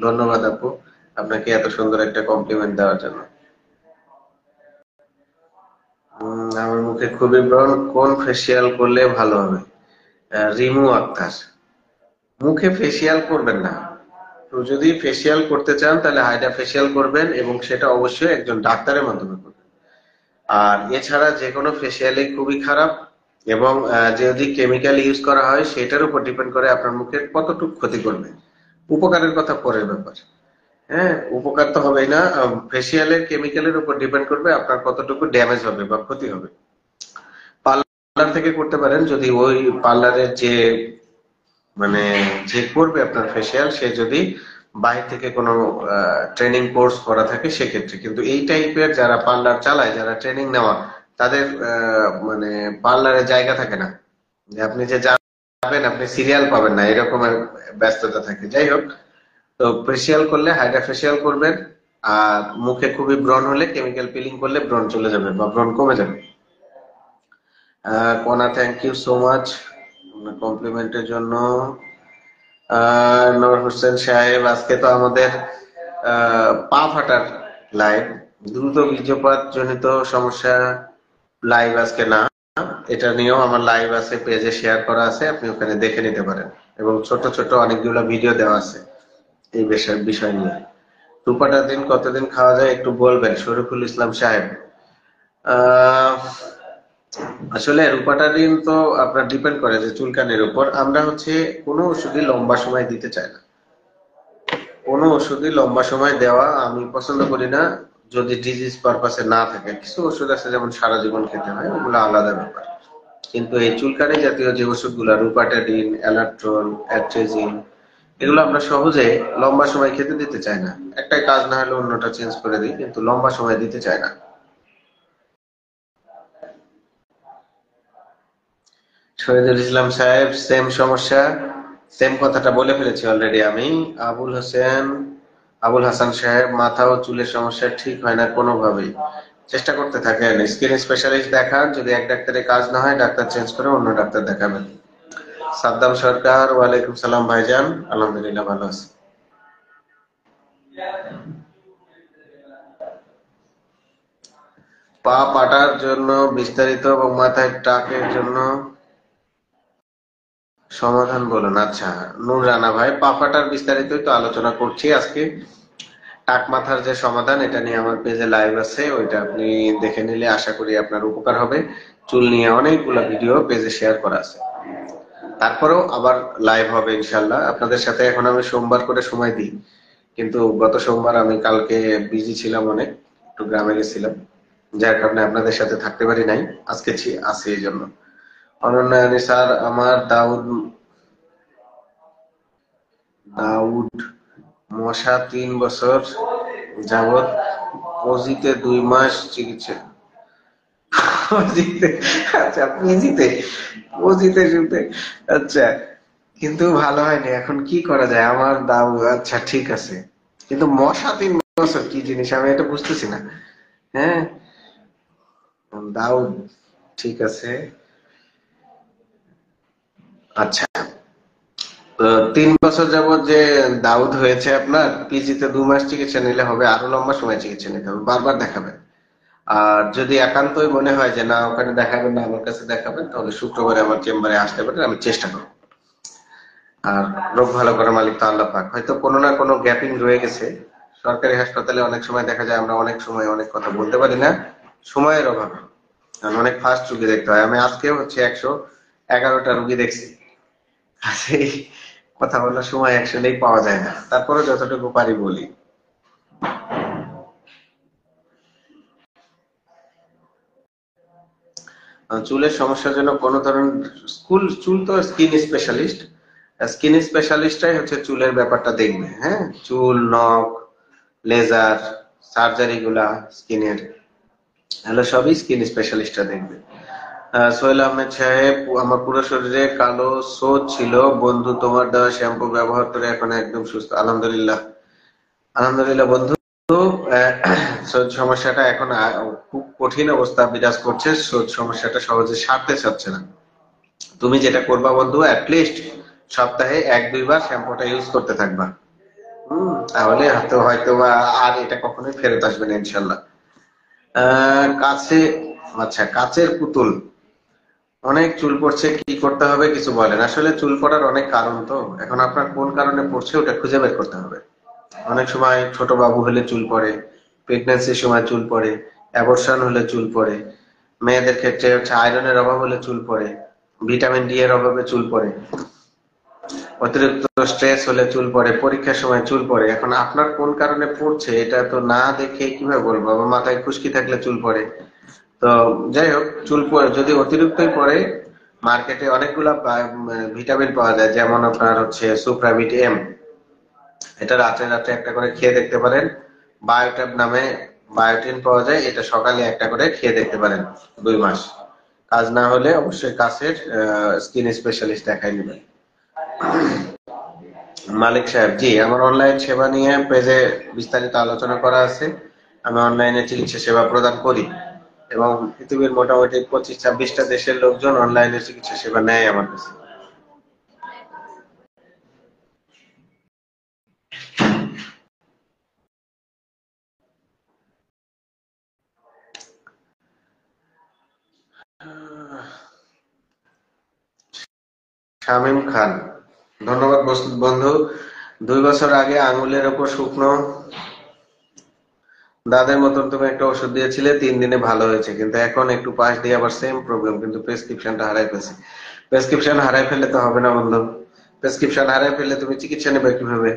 ধন্যবাদ আপু, আপনাকে এত সুন্দর একটা কমপ্লিমেন্ট দেওয়ার জন্য। আমার মুখে খুবই ব্রণ, কোন ফেসিয়াল করলে ভালো হবে? রিমু আক্তার। মুখে ফেসিয়াল করবেন না। তো যদি ফেসিয়াল করতে চান তাহলে হাইড্রা ফেসিয়াল করবেন, এবং সেটা অবশ্যই একজন ডাক্তারের মাধ্যমে করবেন। আর এছাড়া যে কোনো ফেসিয়ালই খুবই খারাপ, এবং যদি কেমিক্যাল ইউজ করা হয় সেটার উপর ডিপেন্ড করে আপনার মুখের কতটুকু ক্ষতি করবে। উপকারের কথা পরের ব্যাপার। হ্যাঁ, উপকার তো হবেই না, ফেসিয়ালের কেমিক্যালের উপর ডিপেন্ড করবে আপনার কতটুকু ড্যামেজ হবে বা ক্ষতি হবে। পার্লার থেকে করতে পারেন যদি ওই পার্লারের যে মানে যে করবে আপনার ফেসিয়াল সে যদি বাইরে থেকে কোনো ট্রেনিং কোর্স করা থাকে সেক্ষেত্রে। কিন্তু এই টাইপের যারা পার্লার চালায়, যারা ট্রেনিং নেওয়া, তাদের মানে পার্লারে জায়গা থাকে না, যে আপনি যে যাবেন আপনি সিরিয়াল পাবেন না, এরকমের ব্যস্ততা থাকে। যাই হোক, তো ফেসিয়াল করলে হাইড্রা ফেসিয়াল করবেন। আর মুখে খুবই ব্রণ হলে কেমিক্যাল পিলিং করলে ব্রণ চলে যাবে বা ব্রণ কমে যাবে। কোনা, থ্যাংক ইউ সো মাচ কমপ্লিমেন্টের জন্য। নূর হোসেন সাহেব, আজকে তো আমাদের পা ফাটার লাইভ, দ্রুত বীর্যপাত জনিত সমস্যা লাইভ আজকে না। এটা নিয়েও আমার লাইভ আছে, পেজে শেয়ার করা আছে, আপনি ওখানে দেখে নিতে পারেন। এবং ছোট ছোট অনেকগুলো ভিডিও দেওয়া আছে এই বিষয় নিয়ে। রূপাটা দিন কতদিন খাওয়া যায় একটু বলবেন, শরীফুল ইসলাম সাহেব। আহ আসলে রূপাটারিন তো আপনার ডিপেন্ড করে যে চুলকানির উপর। আমরা হচ্ছে কোনো ওষুধই লম্বা সময় দিতে চাই না, কোনো ওষুধই লম্বা সময় দেওয়া আমি পছন্দ করি না যদি ডিজিজ পারপাসে না থাকে। কিছু ওষুধ আছে যেমন সারা জীবন খেতে হয়, ওগুলো আলাদা ব্যাপার। কিন্তু এই চুলকানি জাতীয় যে ওষুধগুলো, রূপাটাডিন, অ্যালাট্রল, অ্যাট্রেজিন, এগুলো আমরা সহজে লম্বা সময় খেতে দিতে চাই না। একটাই কাজ না হলে অন্যটা চেঞ্জ করে দিই, কিন্তু লম্বা সময় দিতে চাই না। শহীদুল ইসলাম সাহেব, সেম সমস্যা, সেম কথাটা বলে ফেলেছি অলরেডি আমি। আবুল হোসেন, আবুল হাসান সাহেব, মাথা ও চুলের সমস্যা ঠিক হয় না কোনোভাবেই, চেষ্টা করতে থাকেন, স্কিন স্পেশালিস্ট দেখান, যদি এক ডাক্তারে কাজ না হয় ডাক্তার চেঞ্জ করে অন্য ডাক্তার দেখাবেন। সাদ্দাম সরকার, ওয়ালাইকুম সালাম ভাইজান, আলহামদুলিল্লাহ ভালো আছি। পা পাটার জন্য বিস্তারিত এবং মাথায় টাকের জন্য সমাধান বলুন। আচ্ছা, নূর রানা ভাই, পা ফাটার বিস্তারিতই তো আলোচনা করছি আজকে। টাক মাথার যে সমাধান, এটা নিয়ে আমার পেজে লাইভ আছে, ওইটা আপনি দেখে নিলে আশা করি আপনার উপকার হবে। চুল নিয়ে অনেকগুলো ভিডিও পেজে শেয়ার করা আছে। তারপরেও আবার লাইভ হবে ইনশাল্লাহ আপনাদের সাথে। এখন আমি সোমবার করে সময় দিই, কিন্তু গত সোমবার আমি কালকে বিজি ছিলাম অনেক, একটু গ্রামে গেছিলাম, যার কারণে আপনাদের সাথে থাকতে পারি নাই। আজকে আছি এই জন্য। অনন্যায়নী স্যার, আমার দাউদ, দাউদ মশা 3 বছর যাবৎ, পজিতে 2 মাস চিকিৎসা। পজিতে, আচ্ছা পিজিতে, পজিতে শুনতে, আচ্ছা, কিন্তু ভালো হয়নি, এখন কি করা যায়? আমার দাও, আচ্ছা ঠিক আছে, কিন্তু মশা 3 বছর কি জিনিস আমি এটা বুঝতেছি না। হ্যাঁ, দাও, ঠিক আছে। আচ্ছা, তো 3 বছর যাবত যে দাউদ হয়েছে আপনার, পিজিতে 2 মাস চিকিৎসা নিলে হবে, আরো লম্বা সময় চিকিৎসা নিতে হবে, বারবার দেখাবেন। আর যদি একান্তই মনে হয় যে না ওখানে দেখাবেন না, আমার কাছে দেখাবেন, তাহলে শুক্রবারে আমার চেম্বারে আসতে পারেন, আমি চেষ্টা করব। আর রোগ ভালো করার মালিক তো আল্লাহ পাক, হয়তো কোনো না কোনো গ্যাপিং রয়ে গেছে, সরকারি হাসপাতালে অনেক সময় দেখা যায় আমরা অনেক সময় অনেক কথা বলতে পারি না, সময়ের অভাবে। কারণ অনেক ফাস্ট রুগী দেখতে হয়। আমি আজকেও হচ্ছে 111টা রুগী দেখছি। কাজেই কথা বলার সময় একসাথেই পাওয়া যায় না, তারপরে যতটুকু পারি বলি। চুলের সমস্যার জন্য কোনো ধরনের চুল তো স্কিন স্পেশালিস্ট, স্কিন স্পেশালিস্টরাই হচ্ছে চুলের ব্যাপারটা দেখবে। হ্যাঁ, চুল, নখ, লেজার, সার্জারি গুলা স্কিনের, এগুলো সবই স্কিন স্পেশালিস্টরা দেখবে। সোহেল আহমেদ সাহেব, আমার পুরো শরীরে কালো সোজ ছিল, বন্ধু তোমার দেওয়া শ্যাম্পু ব্যবহার করে এখন একদম সুস্থ। আলহামদুলিল্লাহ, আলহামদুলিল্লাহ বন্ধু। আহ, সোজ সমস্যাটা এখন খুব কঠিন অবস্থা বিরাজ করছে, সোজ সমস্যাটা সহজে সারতে চাচ্ছে না। তুমি যেটা করবা বন্ধু, অ্যাটলিস্ট সপ্তাহে 1-2 বার শ্যাম্পুটা ইউজ করতে থাকবা। তাহলে হয়তো বা আর এটা কখনোই ফেরত আসবে না ইনশাল্লাহ। কাছে, আচ্ছা, কাচের পুতুল, অনেক চুল পড়ছে, কি করতে হবে কিছু বলেন। আসলে চুল পড়ার অনেক কারণ, তো এখন আপনার কোন কারণে পড়ছে ওটা খুঁজে বের করতে হবে। অনেক সময় ছোট বাবু হলে চুল পড়ে, প্রেগন্যান্সির সময় চুল পড়ে, অ্যাবর্শন হলে চুল পড়ে, মেয়েদের ক্ষেত্রে হচ্ছে আয়রনের অভাব হলে চুল পড়ে, ভিটামিন ডি এর অভাবে চুল পড়ে, অতিরিক্ত স্ট্রেস হলে চুল পড়ে, পরীক্ষার সময় চুল পড়ে। এখন আপনার কোন কারণে পড়ছে এটা তো না দেখে কিভাবে বলবো। আবার মাথায় খুশকি থাকলে চুল পড়ে। তো যাই হোক, চুল পড়ে যদি অতিরিক্তই পড়ে, মার্কেটে অনেকগুলা ভিটামিন পাওয়া যায়, যেমন আপনার হচ্ছে সুপ্রাভিট এম, এটা রাতে রাতে একটা করে খেয়ে দেখতে পারেন। বায়োট্যাব নামে বায়োটিন পাওয়া যায়, এটা সকালে একটা করে খেয়ে দেখতে পারেন 2 মাস। কাজ না হলে অবশ্যই কাছের স্কিন স্পেশালিস্ট দেখাই নেবেন। মালিক সাহেব, জি, আমার অনলাইন সেবা নিয়ে পেজে বিস্তারিত আলোচনা করা আছে। আমি অনলাইনে চিকিৎসা সেবা প্রদান করি এবং পৃথিবীর মোটামুটি 25-26টা দেশের লোকজন অনলাইনে চিকিৎসা সেবা নেয় আমার কাছে। শামীম খান, ধন্যবাদ বন্ধু। 2 বছর আগে আঙুলের ওপর শুকনো দাঁতের মতন তুমি একটা ওষুধ দিয়েছিলে, 3 দিনে ভালো হয়েছে, কিন্তু এখন একটু পাশ দিয়ে আবার সেম প্রবলেম, কিন্তু প্রেসক্রিপশনটা হারাই ফেলছি। প্রেসক্রিপশন হারাই ফেললে তো হবে না বন্ধু, প্রেসক্রিপশন হারাই ফেললে তুমি চিকিৎসা নেবে কিভাবে?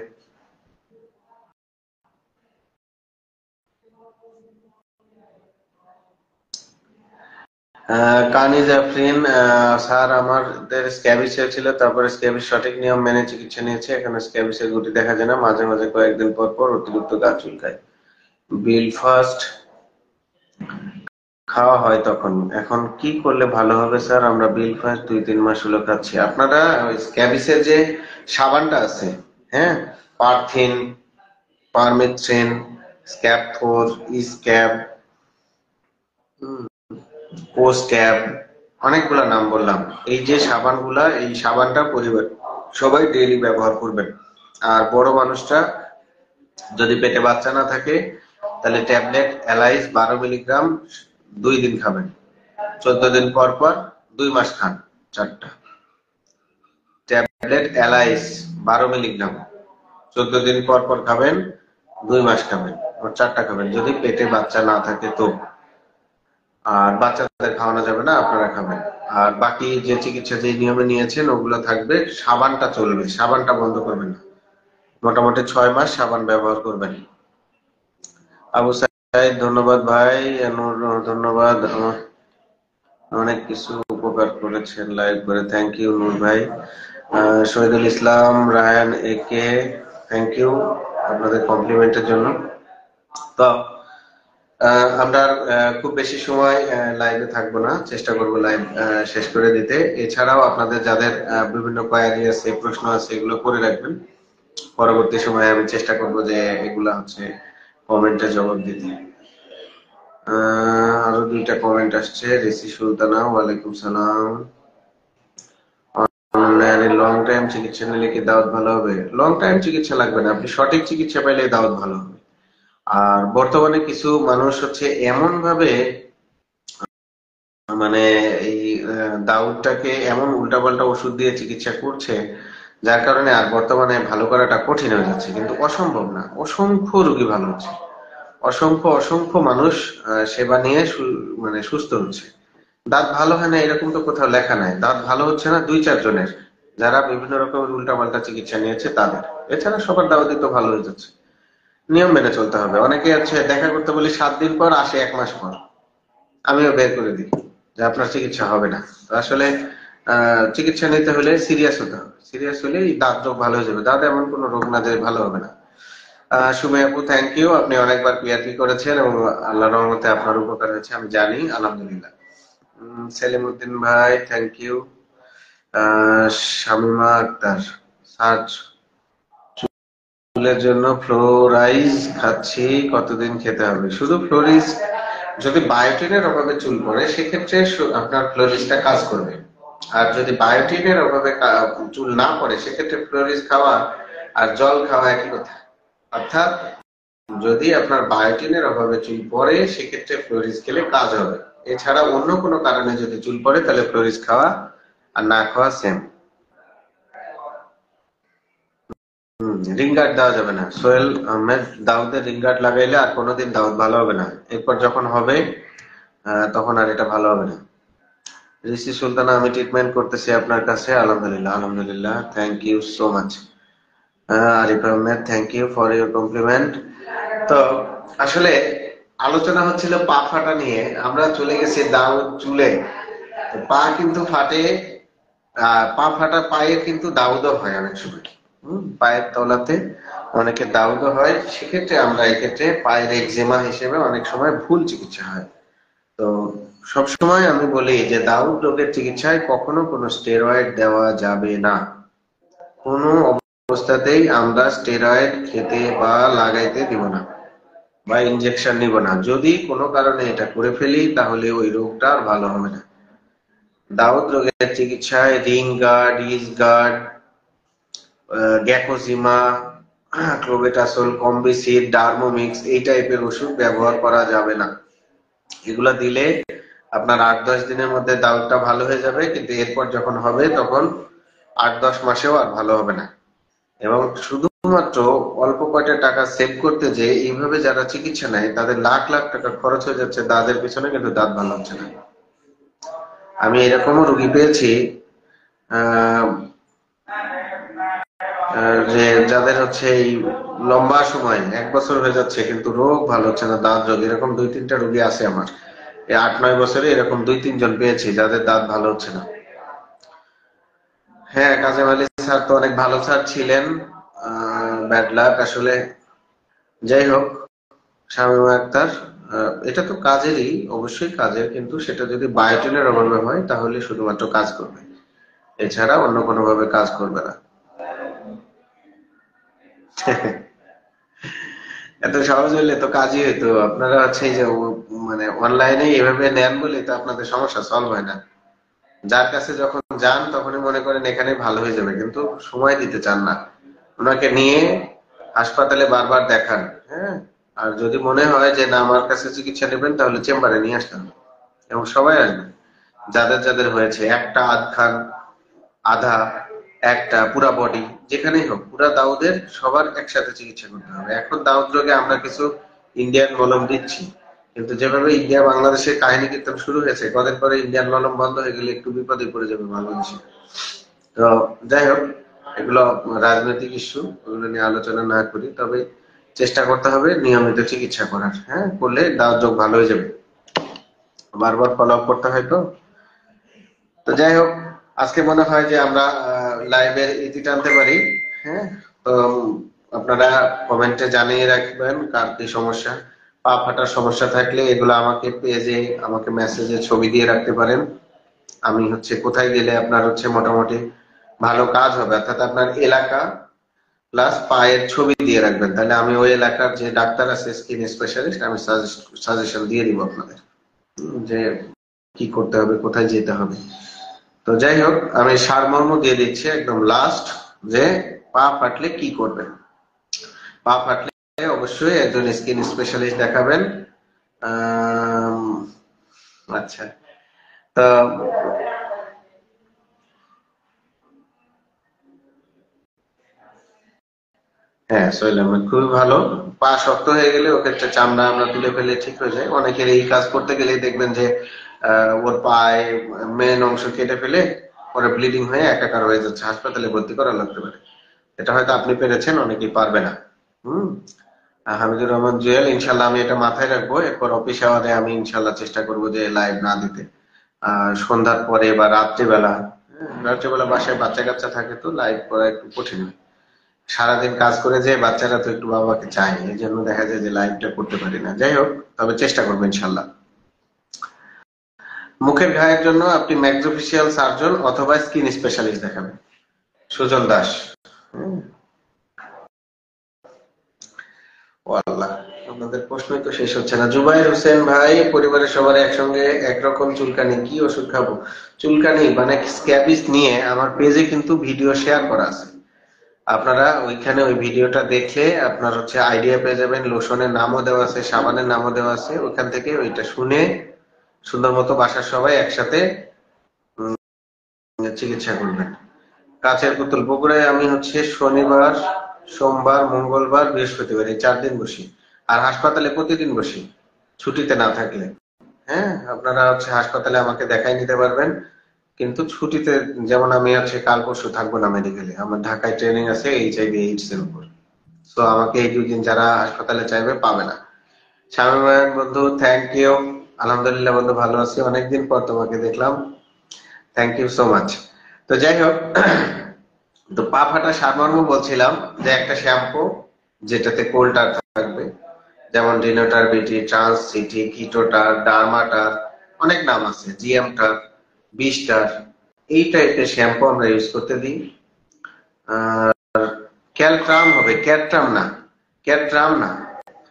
কানিজ আফরিন, স্যার আমাদের স্ক্যাবিসের ছিল, তারপরে স্ক্যাবিস সঠিক নিয়ম মেনে চিকিৎসা নিয়েছে, এখন স্ক্যাবিসের গুটি দেখা যায় না, মাঝে মাঝে কয়েকদিন পর পর অতিরিক্ত গা চুলকায়। বিল ফার্স্ট খাওয়া হয় তখন, এখন কি করলে ভালো হবে স্যার? আমরা বিল ফার্স্ট 2-3 মাস হলো খাচ্ছি। আপনারা ওই স্ক্যাবিসের যে সাবানটা আছে, হ্যাঁ, পারথিন, পারমেথ্রিন, স্ক্যাব ফোর, স্ক্যাব, পোস্ট ক্যাব, অনেকগুলা নাম বললাম। এই যে সাবানগুলা, এই সাবানটা পরিবার সবাই ডেইলি ব্যবহার করবেন। আর বড় মানুষটা, যদি পেটে বাচ্চা না থাকে, তাহলে ট্যাবলেট অ্যালাইজ 12 মিলিগ্রাম 2 দিন খাবেন, 14 দিন পর পর 2 মাস খান 4টা ট্যাবলেট অ্যালাইজ 12 মিলিগ্রাম, 14 দিন পর পর খাবেন, 2 মাস খাবেন, ওর 4টা খাবেন, যদি পেটে বাচ্চা না থাকে তো। আর বাচ্চাদের খাওয়ানো যাবে না, আপনারা খাবেন। আর বাকি যে চিকিৎসা যে নিয়মে নিয়েছেন ওগুলো থাকবে। সাবানটা চলবে, সাবানটা বন্ধ করবেন না। মোটামুটি 6 মাস সাবান ব্যবহার করবেন। আবু সাইদ, ধন্যবাদ ভাই। নূর, ধন্যবাদ। অনেক কিছু উপকার করেছেন লাইভ করে, থ্যাংক ইউ নূর ভাই। শহীদুল ইসলাম, রায়ান একে, থ্যাংক ইউ আপনাদের কমপ্লিমেন্টের জন্য। তো আমরা খুব বেশি সময় লাইভে থাকবো না, চেষ্টা করবো লাইভ শেষ করে দিতে। এছাড়াও আপনাদের যাদের বিভিন্ন কোয়ারি আছে, প্রশ্ন আছে, এগুলো করে রাখবেন। পরবর্তী সময়ে আমি চেষ্টা করব যে এগুলা হচ্ছে কমেন্টে জবাব দিতে। আরো 2টা কমেন্ট আসছে। রেসি সুলতানা, ওয়ালাইকুম সালাম। লং টাইম চিকিৎসা নিলে কি দাওয়াত ভালো হবে? লং টাইম চিকিৎসা লাগবে না, আপনি সঠিক চিকিৎসা পাইলে দাওয়াত ভালো হবে। আর বর্তমানে কিছু মানুষ হচ্ছে এমন ভাবে মানে এই দাউদটাকে এমন উল্টাপাল্টা ওষুধ দিয়ে চিকিৎসা করছে যার কারণে আর বর্তমানে ভালো করাটা কঠিন হয়ে যাচ্ছে, কিন্তু অসম্ভব না, অসংখ্য রোগী ভালো হচ্ছে, অসংখ্য অসংখ্য মানুষ সেবা নিয়ে মানে সুস্থ হচ্ছে। দাঁত ভালো হয় না এরকম তো কোথাও লেখা নাই, দাঁত ভালো হচ্ছে না 2-4 জনের, যারা বিভিন্ন রকমের উল্টাপাল্টা চিকিৎসা নিয়েছে তাদের। এছাড়া সবার দাওয়াতই তো ভালো হয়ে যাচ্ছে। নিয়ম মেনে চলতে হবে। অনেকে আছে দেখা করতে বলি 7 দিন পর, আসে 1 মাস পর, আমিও বের করে দিই যে আপনার চিকিৎসা হবে না। তো আসলে চিকিৎসা নিতে হলে সিরিয়াস হতে হবে, সিরিয়াস হলে এই দাঁত রোগ ভালো হয়ে যাবে। দাঁত এমন কোনো রোগ না যে ভালো হবে না। সুমে আপু, থ্যাংক ইউ, আপনি অনেকবার পিআরপি করেছেন এবং আল্লাহর রহমতে আপনার উপকার হয়েছে আমি জানি, আলহামদুলিল্লাহ। সেলিম উদ্দিন ভাই, thank you. Shamima Akhtar, search, চুলের জন্য ফ্লোরাইজ খাচ্ছি, কতদিন খেতে হবে? শুধু ফ্লোরিজ, যদি বায়োটিনের অভাবে চুল পড়ে সেক্ষেত্রে আপনার ফ্লোরিজটা কাজ করবে। আর যদি বায়োটিনের অভাবে চুল না পড়ে সেক্ষেত্রে ফ্লোরিজ খাওয়া আর জল খাওয়া একই কথা। অর্থাৎ যদি আপনার বায়োটিনের অভাবে চুল পড়ে সেক্ষেত্রে ফ্লোরিজ খেলে কাজ হবে। এছাড়া অন্য কোনো কারণে যদি চুল পড়ে তাহলে ফ্লোরিজ খাওয়া আর না খাওয়া সেম। রিং গার্ড দেওয়া যাবে না সোহেল আহমেদ। দাউদের রিং গার্ড লাগাইলে আর কোনোদিন দাউদ ভালো হবে না, এরপর যখন হবে তখন আর এটা ভালো হবে না। ঋষি সুলতানা, আমি ট্রিটমেন্ট করতেছি আপনার কাছে, আলহামদুলিল্লাহ আলহামদুলিল্লাহ, thank you so much. Arif Ahmed, thank you for your compliment. তো আসলে আলোচনা হচ্ছিল পা ফাটা নিয়ে, আমরা চলে গেছি দাউদ চুলে। তো পা কিন্তু ফাটে, পা ফাটা পায়ে কিন্তু দাউদও হয় অনেক সময়। পায়ের তলাতে অনেকে দাউদও হয়, সেক্ষেত্রে আমরা এক্ষেত্রে পায়ের একজিমা হিসেবে অনেক সময় ভুল চিকিৎসা হয়। তো সবসময় আমি বলি যে দাউদ রোগের চিকিৎসায় কখনো কোনো স্টেরয়েড দেওয়া যাবে না। কোনো অবস্থাতেই আমরা স্টেরয়েড খেতে বা লাগাইতে দিব না বা ইনজেকশন নিব না। যদি কোনো কারণে এটা করে ফেলি তাহলে ওই রোগটা আর ভালো হবে না। দাউদ রোগের চিকিৎসায় রিং গার্ড, ইজ গার্ড, গ্যাকোজিমা, ক্লোবেটাসল, কম্বিসিড, ডার্মোমিক্স এই টাইপের ওষুধ ব্যবহার করা যাবে না। এগুলা দিলে আপনার 8-10 দিনের মধ্যে দাউদটা ভালো হয়ে যাবে, কিন্তু এরপর যখন হবে তখন 8-10 মাসেও আর ভালো হবে না। এবং শুধুমাত্র অল্প কয়টা টাকা সেভ করতে যে এইভাবে যারা চিকিৎসা নেয় তাদের লাখ লাখ টাকা খরচ হয়ে যাচ্ছে দাঁতের পিছনে, কিন্তু দাঁত ভালো হচ্ছে না। আমি এরকমও রুগী পেয়েছি আহ যে যাদের হচ্ছে এই লম্বা সময় 1 বছর হয়ে যাচ্ছে কিন্তু রোগ ভালো হচ্ছে না, দাঁত রোগ। এরকম 2-3টা রোগী আছে আমার এই 8-9 বছরে, এরকম 2-3 জন পেয়েছি যাদের দাঁত ভালো হচ্ছে না। হ্যাঁ, কাজেম আলী স্যার তো অনেক ভালো স্যার ছিলেন। ব্যাড লাক আসলে। যাই হোক, শামীমা আক্তার, এটা তো কাজেরই, অবশ্যই কাজের, কিন্তু সেটা যদি বায়োটিনের অভাবে হয় তাহলে শুধুমাত্র কাজ করবে, এছাড়া অন্য কোনো ভাবে কাজ করবে না। এত সহজ হইলে তো কাজই হইতো। আপনারা হচ্ছে এই যে মানে অনলাইনে এভাবে নেন বলে তো আপনাদের সমস্যা সলভ হয় না। যার কাছে যখন যান তখনই মনে করেন এখানে ভালো হয়ে যাবে, কিন্তু সময় দিতে চান না। ওনাকে নিয়ে হাসপাতালে বারবার দেখান। হ্যাঁ, আর যদি মনে হয় যে না আমার কাছে চিকিৎসা নেবেন তাহলে চেম্বারে নিয়ে আসতে হবে, এবং সবাই আসবে যাদের যাদের হয়েছে, একটা আধখান, আধা, একটা, পুরা বডি, যেখানেই হোক পুরা দাউদের সবার একসাথে চিকিৎসা করতে হবে। এখন দাউদ রোগে আমরা কিছু ইন্ডিয়ান মলম দিচ্ছি, কিন্তু যেভাবে ইন্ডিয়া বাংলাদেশের কাহিনী কীর্তন শুরু হয়েছে, কদিন পরে ইন্ডিয়ান মলম বন্ধ হয়ে গেলে একটু বিপদে পড়ে যাবে বাংলাদেশে। তো যাই হোক, এগুলো রাজনৈতিক ইস্যু, ওগুলো নিয়ে আলোচনা না করি, তবে চেষ্টা করতে হবে নিয়মিত চিকিৎসা করার। হ্যাঁ, করলে দাউদ রোগ ভালো হয়ে যাবে। বারবার ফলো আপ করতে হয় তো। তো যাই হোক, আজকে মনে হয় যে আমরা লাইভের ইতি টানতে পারি। হ্যাঁ, তো আপনারা কমেন্টে জানিয়ে রাখবেন কার কি সমস্যা। পা ফাটার সমস্যা থাকলে এগুলো আমাকে পেজে, আমাকে মেসেজে ছবি দিয়ে রাখতে পারেন। আমি হচ্ছে কোথায় গেলে আপনার হচ্ছে মোটামুটি ভালো কাজ হবে, অর্থাৎ আপনার এলাকা প্লাস পায়ের ছবি দিয়ে রাখবেন, তাহলে আমি ওই এলাকার যে ডাক্তার আছে স্কিন স্পেশালিস্ট, আমি সাজেশন দিয়ে দিব আপনাদের যে কি করতে হবে, কোথায় যেতে হবে। তো যাই হোক, আমি সারমর্ম দিয়ে দিচ্ছি একদম লাস্ট, যে পা ফাটলে কি করবেন। পা ফাটলে অবশ্যই একজন স্কিন স্পেশালিস্ট দেখাবেন। আম, আচ্ছা, তো হ্যাঁ, সোহেল আহমেদ খুবই ভালো। পা শক্ত হয়ে গেলে ওকে একটা চামড়া আমরা তুলে ফেলে ঠিক হয়ে যায়। অনেকের এই কাজ করতে গেলেই দেখবেন যে ওর পায়ে মেন অংশ কেটে ফেলে পরে ব্লিডিং হয়ে একাকার হয়ে যাচ্ছে, হাসপাতালে ভর্তি করা লাগতে পারে। এটা হয়তো আপনি পেরেছেন, অনেকেই পারবে না। হুম। হামিদুর রহমান জুয়েল, ইনশাল্লাহ আমি এটা মাথায় রাখবো। এরপর অফিস আওয়ারে আমি ইনশাল্লাহ চেষ্টা করবো যে লাইভ না দিতে। সন্ধ্যার পরে বা রাত্রিবেলা। হ্যাঁ, রাত্রিবেলা বাসায় বাচ্চা কাচ্চা থাকে তো লাইভ করা একটু কঠিন হয়। সারাদিন কাজ করে যে বাচ্চারা তো একটু বাবাকে চায়, এই জন্য দেখা যায় যে লাইভটা করতে পারি না। যাই হোক, তবে চেষ্টা করবো ইনশাল্লাহ। মুখের ঘায়ের জন্য আপনি ম্যাক্সোফেসিয়াল সার্জন অথবা স্কিন স্পেশালিস্ট দেখাবেন। সুজন দাস। হুম। ও আল্লাহ, আপনাদের প্রশ্নই তো শেষ হচ্ছে না। জুবাইর হোসেন ভাই, পরিবারের সবার একসঙ্গে একরকম চুলকানি, কি ওষুধ খাবো? চুলকানি মানে স্ক্যাবিস নিয়ে আমার পেজে কিন্তু ভিডিও শেয়ার করা আছে। আপনারা ওইখানে ওই ভিডিওটা দেখলে আপনার হচ্ছে আইডিয়া পেয়ে যাবেন। লোশনের নামও দেওয়া আছে, সাবানের নামও দেওয়া আছে। ওইখান থেকে ওইটা শুনে সুন্দর মতো বাসার সবাই একসাথে চিকিৎসা করবেন। কাছের পুতুল, বগুড়ায় আমি হচ্ছে শনিবার, সোমবার, মঙ্গলবার, বৃহস্পতিবার এই 4 দিন বসি। আর হাসপাতালে প্রতিদিন বসি, ছুটিতে না থাকলে। হ্যাঁ, আপনারা হচ্ছে হাসপাতালে আমাকে দেখাই নিতে পারবেন, কিন্তু ছুটিতে, যেমন আমি হচ্ছে কাল পরশু থাকবো না মেডিকেলে, আমার ঢাকায় ট্রেনিং আছে HIV AIDS এর উপর। তো আমাকে এই 2 দিন যারা হাসপাতালে চাইবে পাবে না। স্বামী ভাইয়ের বন্ধু, থ্যাংক ইউ। আলহামদুলিল্লাহ বন্ধু, ভালো আছি, অনেকদিন পর তোমাকে দেখলাম। Thank you so much. তো যাই হোক, তো পা ফাটা সারমর্ম বলছিলাম যে একটা শ্যাম্পু যেটাতে কোল্টার থাকবে, যেমন রিনোটার বিটি, ট্রান্স সিটি, কিটোটার, ডার্মাটার, অনেক নাম আছে, জিএমটার, বিস্টার, এই টাইপের শ্যাম্পু আমরা ইউজ করতে দিই। ক্যালট্রাম হবে, ক্যাট্রাম না, ক্যাট্রাম না।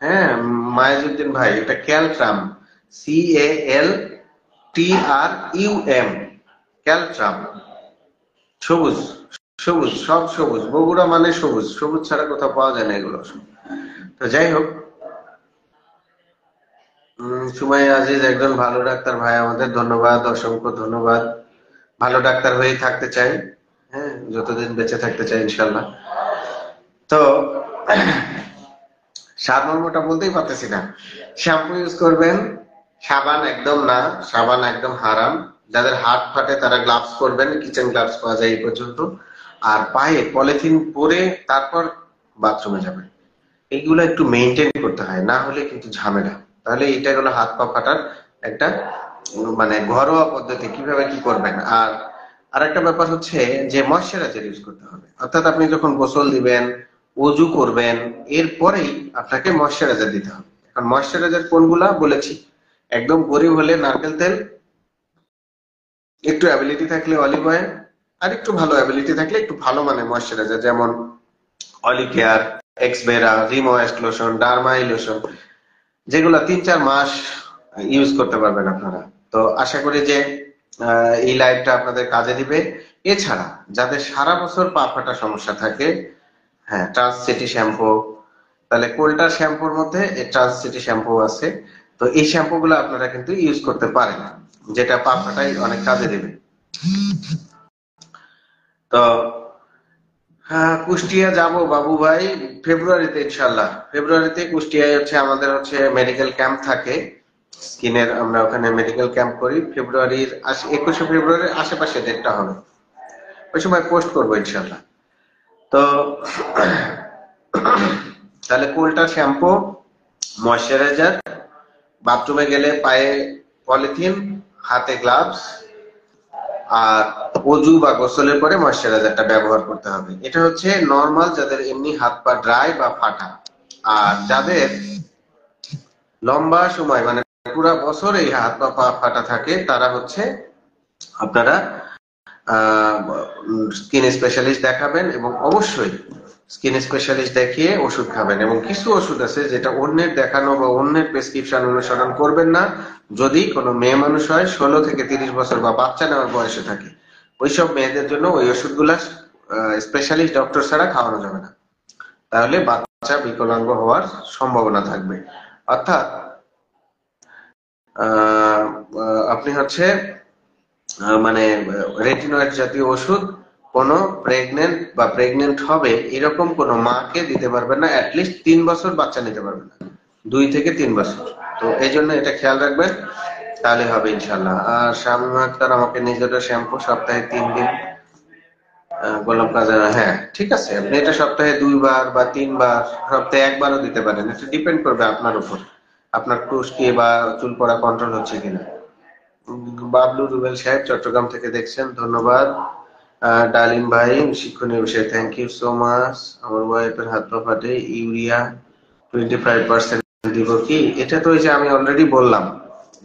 হ্যাঁ, মায়াজুদ্দিন ভাই, এটা ক্যালট্রাম, CALTRUM, ক্যালট্রাম। সবুজ, সবুজ, সব সবুজ। বগুড়া মানে সবুজ, সবুজ ছাড়া কোথাও পাওয়া যায় না এগুলো। তো যাই হোক, সুমাইয়া আজিজ একজন ভালো ডাক্তার ভাই, আমাদের ধন্যবাদ, অসংখ্য ধন্যবাদ। ভালো ডাক্তার হয়েই থাকতে চাই। হ্যাঁ, যতদিন বেঁচে থাকতে চাই ইনশাল্লাহ। তো সারমর্মটা বলতেই পারতেছি না। শ্যাম্পু ইউজ করবেন, সাবান একদম না, সাবান একদম হারাম। যাদের হাত ফাটে তারা গ্লাভস পরবেন, কিচেন গ্লাভস পাওয়া যায় এই পর্যন্ত। আর পায়ে পলিথিন পরে তারপর বাথরুমে যাবেন। এইগুলো একটু মেনটেন করতে হয়, না হলে কিন্তু ঝামেলা। তাহলে এটা হলো হাত পা ফাটার একটা মানে ঘরোয়া পদ্ধতি, কিভাবে কি করবেন। আর আরেকটা ব্যাপার হচ্ছে যে ময়শ্চারাইজার ইউজ করতে হবে। অর্থাৎ আপনি যখন গোসল দিবেন, অজু করবেন, এরপরেই আপনাকে ময়শ্চারাইজার দিতে হবে। এখন ময়শ্চারাইজার কোনগুলা বলেছি, একদম গরিব হলে নারকেল তেল, একটু অ্যাবিলিটি থাকলে অলিভ অয়েল, আর একটু ভালো অ্যাবিলিটি থাকলে একটু ভালো মানে ময়শ্চারাইজার, যেমন অলিকেয়ার, এক্সবেরা, রিমোয়েস্ট লোশন, ডারমাই লোশন, যেগুলো 3-4 মাস ইউজ করতে পারবেন আপনারা। তো আশা করি যে এই লাইভটা আপনাদের কাজে দিবে। এছাড়া যাদের সারা বছর পা ফাটা সমস্যা থাকে, হ্যাঁ, ট্রান্স সিটি শ্যাম্পু, তাহলে কোল্টার শ্যাম্পুর মধ্যে এই ট্রান্স সিটি শ্যাম্পু আছে। তো এই শ্যাম্পু গুলো আপনারা কিন্তু ইউজ করতে পারেন, যেটা পা ফাটাই অনেক কাজে দেবে। তো হ্যাঁ, কুষ্টিয়া যাব বাবু ভাই ফেব্রুয়ারিতে ইনশাল্লাহ। ফেব্রুয়ারিতে কুষ্টিয়ায় হচ্ছে আমাদের হচ্ছে মেডিকেল ক্যাম্প থাকে স্কিনের, আমরা ওখানে মেডিকেল ক্যাম্প করি। ফেব্রুয়ারির 21শে ফেব্রুয়ারির আশেপাশে ডেটটা হবে, ওই সময় পোস্ট করবো ইনশাল্লাহ। তো তাহলে কোল্টা শ্যাম্পু, ময়শ্চারাইজার, বাথরুমে গেলে পায়ে পলিথিন, হাতে গ্লাভস, আর অজু বা গোসলের পরে ময়শ্চারাইজারটা ব্যবহার করতে হবে। এটা হচ্ছে নর্মাল যাদের এমনি হাত পা ড্রাই বা ফাটা। আর যাদের লম্বা সময় মানে পুরো বছর এই হাত পা ফাটা থাকে, তারা হচ্ছে আপনারা স্কিন স্পেশালিস্ট দেখাবেন, এবং অবশ্যই স্কিন স্পেশালিস্ট দেখিয়ে ওষুধ খাবেন। এবং কিছু ওষুধ আছে যেটা অন্যের দেখানো বা অন্যের প্রেসক্রিপশন অনুসরণ করবেন না। যদি কোনো মেয়ে মানুষ হয়, 16 থেকে 30 বছর বা বাচ্চা নেওয়ার বয়সে থাকে, ওইসব মেয়েদের জন্য ওই ওষুধগুলা স্পেশালিস্ট ডক্টর ছাড়া খাওয়ানো যাবে না। তাহলে বাচ্চা বিকলাঙ্গ হওয়ার সম্ভাবনা থাকবে। অর্থাৎ আপনি হচ্ছে মানে রেটিনয়েড জাতীয় ওষুধ কোনো প্রেগনেন্ট হবে এরকম কোনো মাকে দিতে পারবেন না, অ্যাটলিস্ট 3 বছর বাচ্চা নিতে পারবেন না, 2 থেকে 3 বছর। তো এই জন্য এটা খেয়াল রাখবেন, তাহলে হবে ইনশাল্লাহ। আর শামীম আক্তার আমাকে নিজেরও শ্যাম্পু সপ্তাহে 3 দিন, গোলাপ কাজা, হ্যাঁ ঠিক আছে, আপনি এটা সপ্তাহে 2 বার বা 3 বার, সপ্তাহে 1বারও দিতে পারেন, এটা ডিপেন্ড করবে আপনার উপর, আপনার খুশকি বা চুল পড়া কন্ট্রোল হচ্ছে কিনা। বাবলু রুবেল সাহেব চট্টগ্রাম থেকে দেখছেন, ধন্যবাদ। ডালিম ভাই শিক্ষণীয় বিষয়, থ্যাংক ইউ সো মাচ। আমার ওয়াইফের হাত পা ফাটে, ইউরিয়া 25% দিব কি? এটা তো ওই যে আমি অলরেডি বললাম,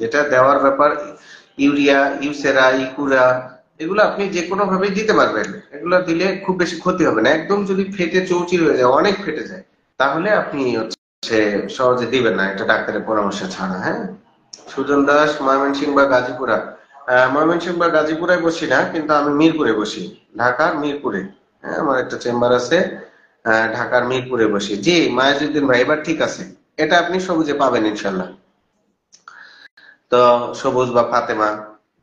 যেটা দেওয়ার ব্যাপার, ইউরিয়া, ইউসেরা, ইকুরা, এগুলো আপনি যে কোনো ভাবেই দিতে পারবেন, এগুলো দিলে খুব বেশি ক্ষতি হবে না। একদম যদি ফেটে চৌচির হয়ে যায়, অনেক ফেটে যায়, তাহলে আপনি হচ্ছে সহজে দিবেন না, একটা ডাক্তারের পরামর্শ ছাড়া। হ্যাঁ, সুজন দাস ময়মনসিংহ বা গাজীপুরা, ময়মনসিংহ বা গাজীপুরায় বসি না, কিন্তু আমি মিরপুরে বসি, ঢাকার মিরপুরে। হ্যাঁ, আমার একটা চেম্বার আছে, ঢাকার মিরপুরে বসি। জি মায়াজুদ্দিন ভাই, এবার ঠিক আছে, এটা আপনি সবুজে পাবেন ইনশাল্লাহ। তো সবুজ বা ফাতেমা,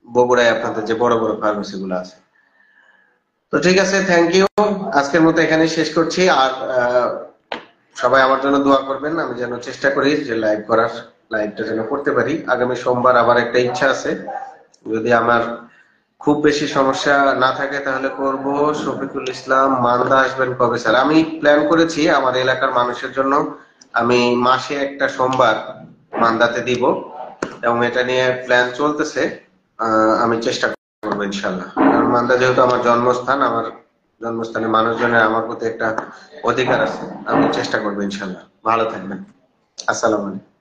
বগুড়ায় আপনাদের যে বড় বড় ফার্মেসি গুলো আছে। তো ঠিক আছে, থ্যাংক ইউ। আজকের মতো এখানে শেষ করছি। আর সবাই আমার জন্য দোয়া করবেন, আমি যেন চেষ্টা করি যে লাইভটা যেন করতে পারি। আগামী সোমবার আবার একটা ইচ্ছা আছে, যদি আমার খুব বেশি সমস্যা না থাকে তাহলে করব। শফিকুল ইসলাম, মান্দা আসবেন কবে স্যার? আমি প্ল্যান করেছি আমার এলাকার মানুষের জন্য, আমি মাসে একটা সোমবার মান্দাতে দিব, এবং এটা নিয়ে প্ল্যান চলতেছে। আমি চেষ্টা করবো ইনশাল্লাহ, কারণ মান্দা যেহেতু আমার জন্মস্থান, আমার জন্মস্থানে মানুষজনের আমার প্রতি একটা অধিকার আছে। আমি চেষ্টা করবো ইনশাল্লাহ। ভালো থাকবেন। আসসালামু আলাইকুম।